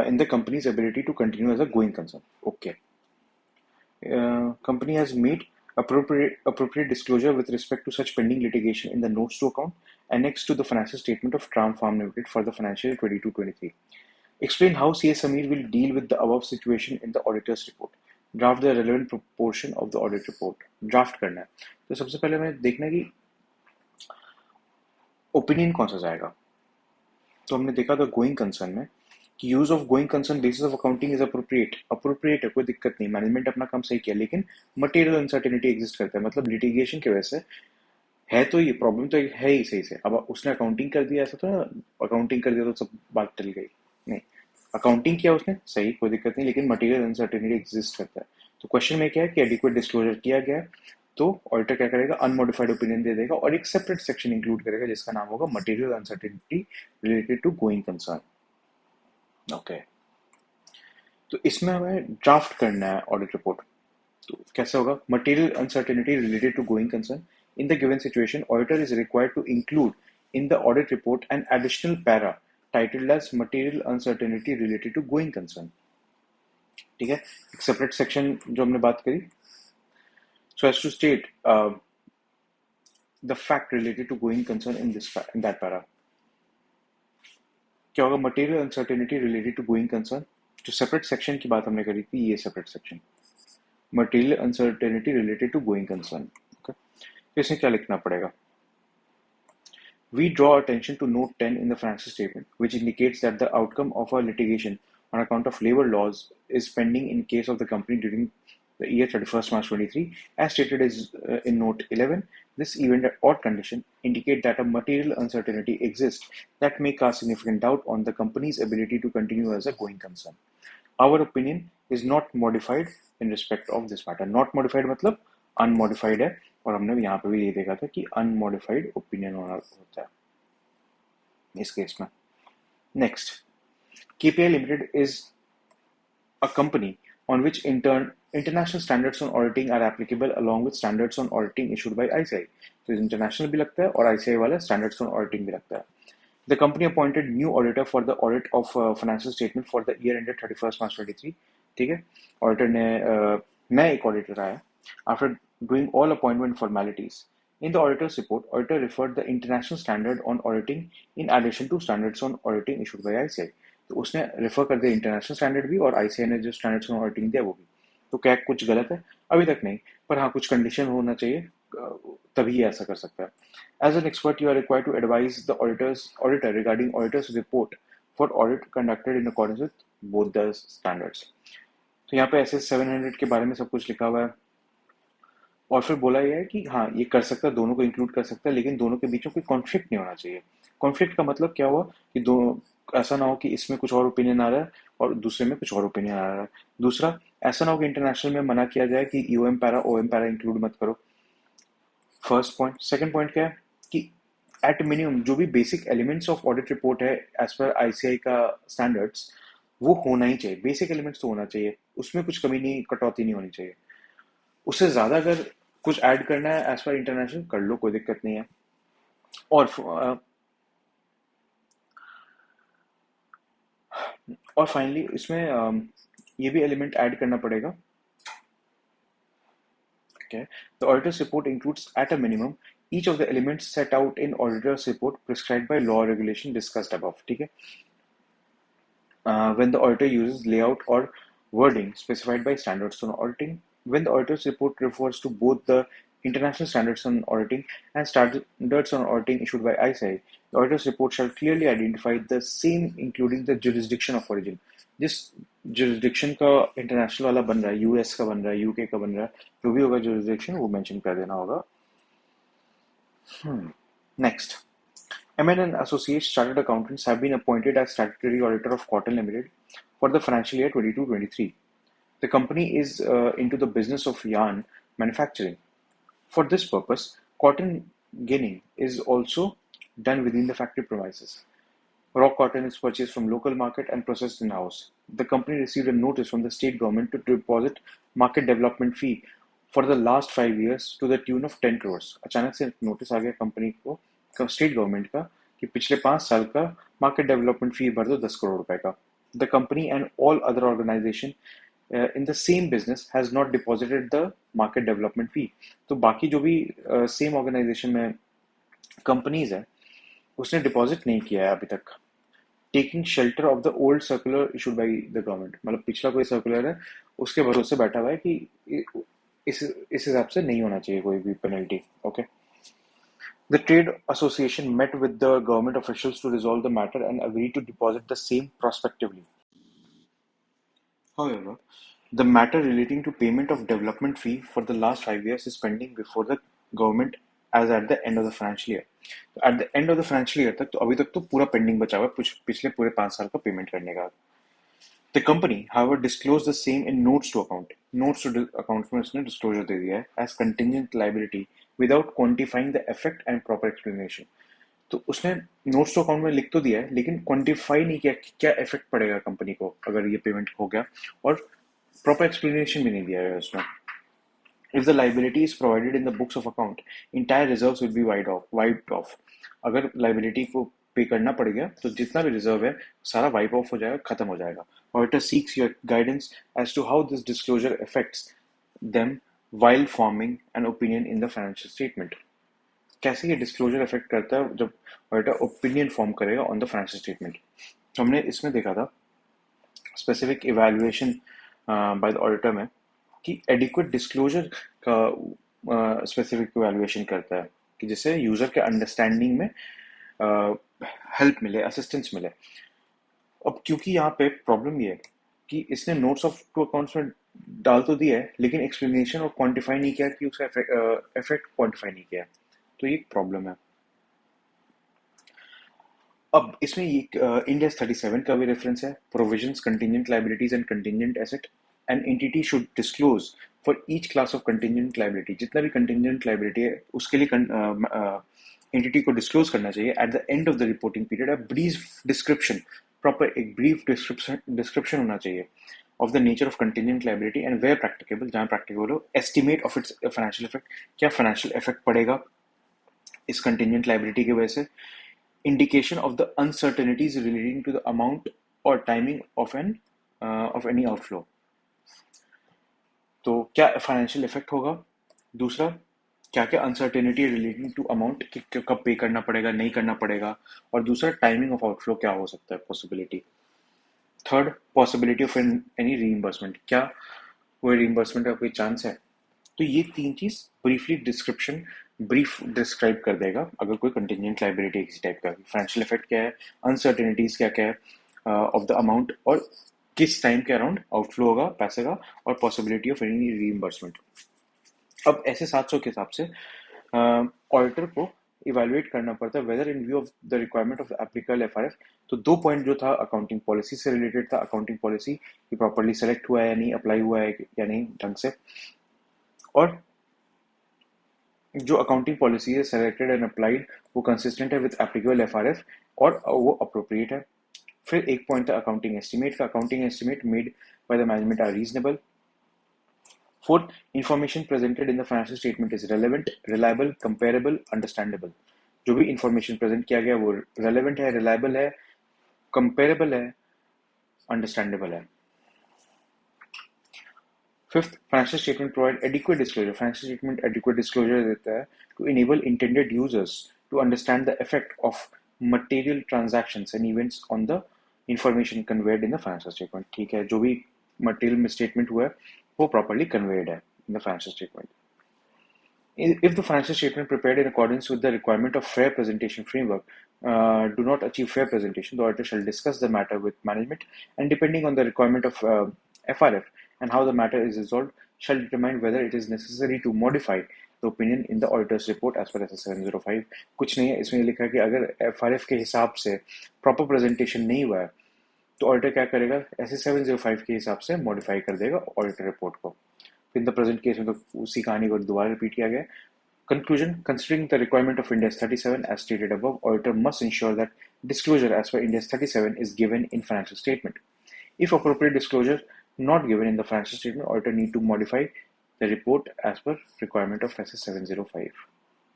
Speaker 1: in the company's ability to continue as a going concern. Okay. Company has made appropriate disclosure with respect to such pending litigation in the notes to account annexed to the financial statement of Tram Farm Limited for the financial year 22-23. Explain how CS Samir will deal with the above situation in the auditor's report. Draft the relevant proportion of the audit report. Draft करना है. तो सबसे पहले हमें देखना है कि ओपिनियन कौन सा जाएगा. तो हमने देखा था गोइंग कंसर्न में कि use of going concern basis of accounting is appropriate है, कोई दिक्कत नहीं, मैनेजमेंट अपना काम सही किया, लेकिन मटेरियल अनसर्टेनिटी एग्जिस्ट करता है, मतलब लिटिगेशन की वजह से है, तो ये प्रॉब्लम तो है ही सही से. अब उसने अकाउंटिंग कर दिया, ऐसा तो अकाउंटिंग कर दिया तो सब बात टल गई, नहीं. अकाउंटिंग किया उसने सही, कोई दिक्कत नहीं, लेकिन मटेरियल अनसर्टेनिटी एग्जिस्ट करता है. तो क्वेश्चन में क्या है कि एडिक्वेट डिस्क्लोजर किया गया है, तो ऑडिटर क्या करेगा, अनमोडिफाइड ओपिनियन दे देगा और एक सेपरेट सेक्शन इंक्लूड करेगा जिसका नाम होगा material uncertainty related to going concern. Okay. तो इसमें हमें ड्राफ्ट करना है ऑडिट रिपोर्ट. तो कैसे होगा, material uncertainty related to going concern. In the given situation, auditor is required to include in the audit report an additional para titled as material uncertainty related to going concern. ठीक है, एक सेपरेट सेक्शन जो हमने बात करी. So as to state the fact related to going concern in that para. क्या होगा, material uncertainty related to going concern. जो सेपरेट सेक्शन की बात हमने करी थी, ये separate section material uncertainty related to going concern. Okay. तो इसमें क्या लिखना पड़ेगा. We draw attention to note 10 in the financial statement, which indicates that the outcome of a litigation on account of labor laws is pending in case of the company during the year 31st March 23. As stated in note 11, this event or condition indicate that a material uncertainty exists that may cast significant doubt on the company's ability to continue as a going concern. Our opinion is not modified in respect of this matter. Not modified मतलब unmodified है, और हमने यहाँ पे भी ये देखा था कि अनमॉडिफाइड ओपिनियन होता है इस केस में. Next, KPI Limited is a company on which international standards on auditing are applicable along with standards on auditing issued by ICAI. तो इंटरनेशनल भी लगता है और ICAI वाला standards on auditing भी लगता है. The company appointed new auditor for the audit of financial statement for the year ended 31st March 23. ठीक है, ऑडिटर ने नया एक ऑडिटर आया. After doing all appointment formalities, in the auditor's report, auditor referred the international standard on auditing in addition to standards on auditing issued by ICAI. तो उसने रेफर कर दिया इंटरनेशनल स्टैंडर्ड भी और ICAI ने जो स्टैंडर्ड्स ऑन ऑडिटिंग दिया वो भी. तो क्या कुछ गलत है? अभी तक नहीं, पर हाँ कुछ कंडीशन होना चाहिए, तभी ऐसा कर सकता है. As an expert, you are required to advise the auditor regarding auditor's report for audit conducted in accordance with both the standards. तो यहाँ पे SS 700 के बारे में सब कुछ लिखा हुआ है और फिर बोला यह है कि हाँ ये कर सकता है, दोनों को इंक्लूड कर सकता है, लेकिन दोनों के बीच में कोई कॉन्फ्लिक्ट नहीं होना चाहिए. कॉन्फ्लिक्ट का मतलब क्या हुआ कि ऐसा ना हो कि इसमें कुछ और ओपिनियन आ रहा है और दूसरे में कुछ और ओपिनियन आ रहा है. दूसरा, ऐसा ना हो कि इंटरनेशनल में मना किया जाए कि EOM para OM para include मत करो. First point. सेकंड पॉइंट क्या है कि एट मिनिमम जो भी basic elements of audit report है एज पर आईसीआई का स्टैंडर्ड्स, वो होना ही चाहिए। बेसिक एलिमेंट्स तो होना चाहिए, उसमें कुछ कमी नहीं, कटौती नहीं होनी चाहिए। उससे ज्यादा अगर कुछ ऐड करना है एज पर इंटरनेशनल, कर लो, कोई दिक्कत नहीं है। और और फाइनली इसमें ये भी एलिमेंट ऐड करना पड़ेगा। Okay. The auditor's report includes, at a minimum, each of the elements set out in auditor's report prescribed by law or regulation discussed above. ठीक है? When the auditor uses layout or wording specified by standards on auditing, when the auditor's report refers to both the international standards on auditing and standards on auditing issued by ICAI, the auditor's report shall clearly identify the same, including the jurisdiction of origin. जिस jurisdiction का international वाला बन रहा है, US का बन रहा है, UK का बन रहा है, जो भी होगा jurisdiction वो mention कर देना होगा। Next, MN and Associates Chartered Accountants have been appointed as statutory auditor of Cotton Limited for the financial year 22-23. The company is into the business of yarn manufacturing. For this purpose, cotton ginning is also done within the factory premises. Raw cotton is purchased from local market and processed in-house. The company received a notice from the state government to deposit market development fee for the last 5 years to the tune of 10 crores. अचानक से नोटिस आ गया कंपनी को, स्टेट गवर्नमेंट का, कि पिछले 5 साल का मार्केट डेवलपमेंट फी भर दो 10 करोड़ रुपए का. The company and all other organization in the same business has not deposited the market development fee. तो बाकी जो भी सेम ऑर्गेनाइजेशन में कंपनीज है उसने डिपॉजिट नहीं किया है अभी तक. Taking shelter of the old circular issued by the government, मतलब पिछला कोई सर्कुलर है उसके भरोसे बैठा हुआ है कि इस हिसाब से नहीं होना चाहिए कोई भी penalty. Okay. The trade association met with the government officials to resolve the matter and agreed to deposit the same prospectively. However, the matter relating to payment of development fee for the last 5 years is pending before the government as at the end of the financial year. तो at the end of the financial year तक तो अभी तक तो पूरा पेंडिंग बचा हुआ है पिछले पूरे 5 साल का पेमेंट करने का. The company, however, disclosed the same in notes to account. Notes to account में उसने disclosure दे दिया है as contingent liability without quantifying the effect and proper explanation. तो उसने नोट्स टू अकाउंट में लिख तो दिया है लेकिन क्वांटिफाई नहीं किया कि क्या इफेक्ट पड़ेगा कंपनी को अगर ये पेमेंट हो गया, और प्रॉपर एक्सप्लेनेशन भी नहीं दिया है उसमें. If the liability is provided in the books of account, entire reserves will be wiped off. अगर liability को पे करना पड़ गया तो जितना भी रिजर्व है सारा वाइप ऑफ हो जाएगा, खत्म हो जाएगा. Auditor seeks your guidance as to how this disclosure affects them while forming an opinion in the financial statement. कैसे ये डिस्क्लोजर इफेक्ट करता है जब ऑडिटर ओपिनियन फॉर्म करेगा ऑन द फाइनेंशियल स्टेटमेंट. तो हमने इसमें देखा था specific evaluation by the auditor में कि एडिक्वेट डिस्क्लोजर का स्पेसिफिक इवैल्यूएशन करता है कि जिससे यूजर के अंडरस्टैंडिंग में हेल्प मिले, असिस्टेंस मिले. अब क्योंकि यहाँ पे प्रॉब्लम ये है कि इसने नोट्स ऑफ टू अकाउंट्स में डाल तो दिया है लेकिन एक्सप्लेनेशन और क्वांटिफाई नहीं किया कि उसका इफेक्ट क्वांटिफाई नहीं किया, तो ये प्रॉब्लम है. अब इसमें ये इंडिया 37 का भी रेफरेंस है. Provisions, contingent liabilities and contingent asset. An entity should disclose for each class of contingent liability. जितना भी कंटिंजेंट लायबिलिटी है उसके लिए एंटिटी को डिस्क्लोज करना चाहिए at the end of the reporting period a brief description, proper एक ब्रीफ डिस्क्रिप्शन होना चाहिए of the nature of contingent liability and where practicable, जहाँ practicable हो, estimate of its financial effect, क्या financial effect पड़ेगा इस contingent liability की वजह से, indication of the uncertainties relating to the amount or timing of any outflow. तो क्या फाइनेंशियल इफेक्ट होगा, दूसरा क्या क्या अनसर्टेनिटी रिलेटिंग टू अमाउंट कि कब पे करना पड़ेगा, नहीं करना पड़ेगा, और दूसरा टाइमिंग ऑफ आउटफ्लो क्या हो सकता है, possibility. Third, possibility of any reimbursement, क्या कोई रीइंबर्समेंट का कोई चांस है. तो ये तीन चीज ब्रीफली ब्रीफ डिस्क्राइब कर देगा अगर कोई कंटिंजेंट लायबिलिटी किसी टाइप का. फाइनेंशियल इफेक्ट क्या है, अनसर्टेनिटीज क्या क्या है ऑफ द अमाउंट, और किस टाइम के अराउंड आउटफ्लो होगा पैसे का, और पॉसिबिलिटी ऑफ एनी रीइंबर्समेंट. अब ऐसे 700 के हिसाब से ऑडिटर को इवेलुएट करना पड़ता है whether in view of the requirement of applicable FRF. तो 2 पॉइंट जो था अकाउंटिंग पॉलिसी से रिलेटेड था, अकाउंटिंग पॉलिसी कि प्रॉपर्ली सेलेक्ट हुआ है या नहीं, अप्लाई हुआ है या नहीं ढंग से, और जो अकाउंटिंग पॉलिसी है सेलेक्टेड एंड अप्लाइड वो कंसिस्टेंट है विद एप्लीकेबल एफआरएफ और वो अप्रोप्रिएट है। फिर एक पॉइंट था अकाउंटिंग एस्टिमेट का, accounting estimate made by the management are reasonable. Fourth, information presented in the financial statement is relevant, reliable, comparable, understandable. जो भी इंफॉर्मेशन प्रेजेंट किया गया वो रेलेवेंट है, रिलायबल है, कंपेरेबल है, अंडरस्टैंडेबल है। Fifth, financial statement provide adequate disclosure. Financial statement adequate disclosure देता है to enable intended users to understand the effect of material transactions and events on the information conveyed in the financial statement. ठीक है, जो भी material statement हुआ है वो properly conveyed है in the financial statement. If the financial statement prepared in accordance with the requirement of fair presentation framework do not achieve fair presentation, the auditor shall discuss the matter with management and depending on the requirement of FRF and how the matter is resolved, shall determine whether it is necessary to modify the opinion in the auditor's report as per SS 705. कुछ नहीं है इसमें लिखा है कि अगर FRF के हिसाब से proper presentation नहीं हुआ है तो ऑडिटर क्या करेगा, SS 705 के हिसाब से मॉडिफाई कर देगा ऑडिटर रिपोर्ट को। In the present case में तो उसी कहानी को दोबारा रिपीट किया गया। Conclusion: considering the requirement of Ind AS 37 as stated above, auditor must ensure that disclosure as per Ind AS 37 is given in financial statement. If appropriate disclosure not given in the financial statement, auditor need to modify the report as per requirement of SS 705.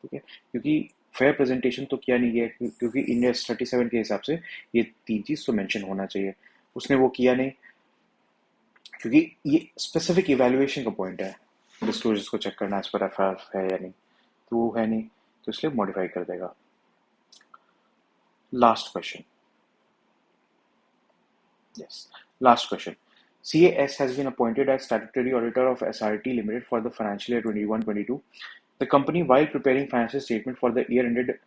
Speaker 1: ठीक है, क्योंकि फेयर प्रेजेंटेशन तो किया नहीं गया, क्योंकि Ind AS 37 के हिसाब से ये तीन चीज तो मेंशन होना चाहिए, उसने वो किया नहीं, क्योंकि ये स्पेसिफिक इवैल्यूएशन का पॉइंट है, डिस्क्लोजर्स को चेक करना एज पर एफआरएफ है या नहीं, तो वो है नहीं, तो इसलिए मॉडिफाई कर देगा। Last question, yes, last question. CAS has been appointed as statutory auditor of SRT Limited for the financial year 21-22. The company, while preparing financial statement for the year-ended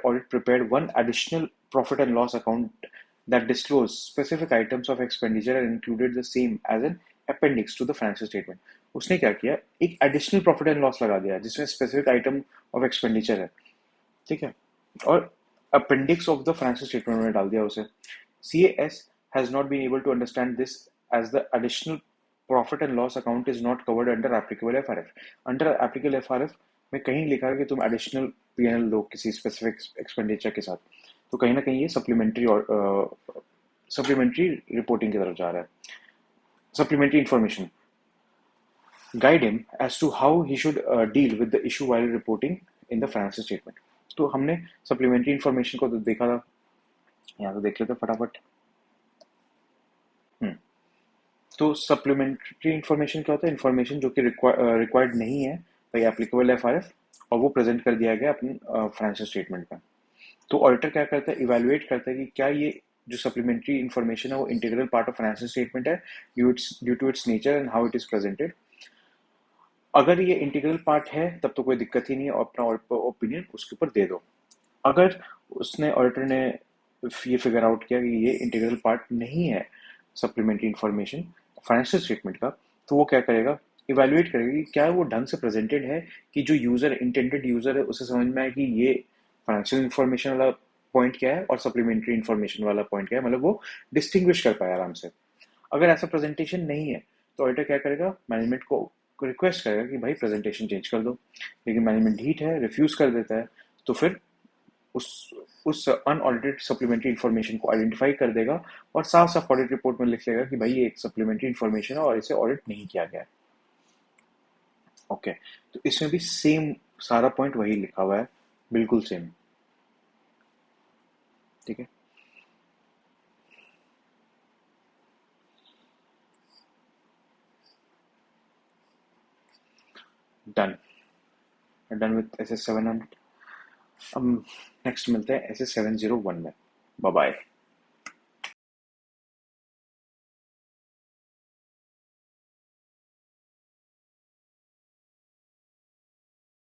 Speaker 1: audit, prepared one additional profit and loss account that disclosed specific items of expenditure and included the same as an appendix to the financial statement. उसने क्या किया, एक additional profit and loss लगा दिया जिसमें specific item of expenditure है, ठीक है, और appendix of the financial statement में डाल दिया उसे। CAS has not been able to understand this as the additional profit and loss account is not covered under applicable FRF. Under applicable FRF में कहीं लिखा है कि तुम additional P&L लो किसी specific expenditure के साथ, तो कहीं ना कहीं ये supplementary reporting की तरफ जा रहा है, supplementary information. Guide him as to how he should deal with the issue while reporting in the financial statement. तो हमने supplementary information को तो देखा था, यहाँ तो देख लेते फटाफट। तो सप्लीमेंट्री इन्फॉर्मेशन क्या होता है, इन्फॉर्मेशन जो कि रिक्वायर्ड नहीं है भाई एप्लीकेबल एफआरएफ, और वो प्रेजेंट कर दिया गया अपने फाइनेंशियल स्टेटमेंट में। तो ऑडिटर क्या करता है, इवैल्यूएट करता है कि क्या ये जो सप्लीमेंट्री इन्फॉर्मेशन है वो integral part of financial statement है due to its nature and how it is presented. अगर ये इंटीग्रल पार्ट है तब तो कोई दिक्कत ही नहीं है, अपना ओपिनियन उसके ऊपर दे दो। अगर उसने ऑडिटर ने ये फिगर आउट किया कि ये इंटीग्रल पार्ट नहीं है सप्लीमेंट्री इन्फॉर्मेशन फाइनेंशियल स्टेटमेंट का, तो वो क्या करेगा, इवैल्यूएट करेगा कि क्या वो ढंग से प्रेजेंटेड है कि जो यूजर इंटेंडेड यूजर है उसे समझ में आए कि ये फाइनेंशियल इन्फॉर्मेशन वाला पॉइंट क्या है और सप्लीमेंट्री इन्फॉर्मेशन वाला पॉइंट क्या है, मतलब वो डिस्टिंग्विश कर पाए आराम से। अगर ऐसा प्रेजेंटेशन नहीं है तो ऑडिटर क्या करेगा, मैनेजमेंट को रिक्वेस्ट करेगा कि भाई प्रेजेंटेशन चेंज कर दो, लेकिन मैनेजमेंट ढीठ है, रिफ्यूज कर देता है, तो फिर उस अनऑडिटेड सप्लीमेंट्री इन्फॉर्मेशन को आइडेंटिफाई कर देगा और साफ साफ ऑडिट रिपोर्ट में लिख लेगा कि भाई ये एक सप्लीमेंट्री इन्फॉर्मेशन है और इसे ऑडिट नहीं किया गया है। ओके, तो इसमें भी सेम सारा पॉइंट वही लिखा हुआ है, बिल्कुल सेम, ठीक है। Done with SS 700। अब नेक्स्ट मिलते हैं SS 701 में। Bye bye.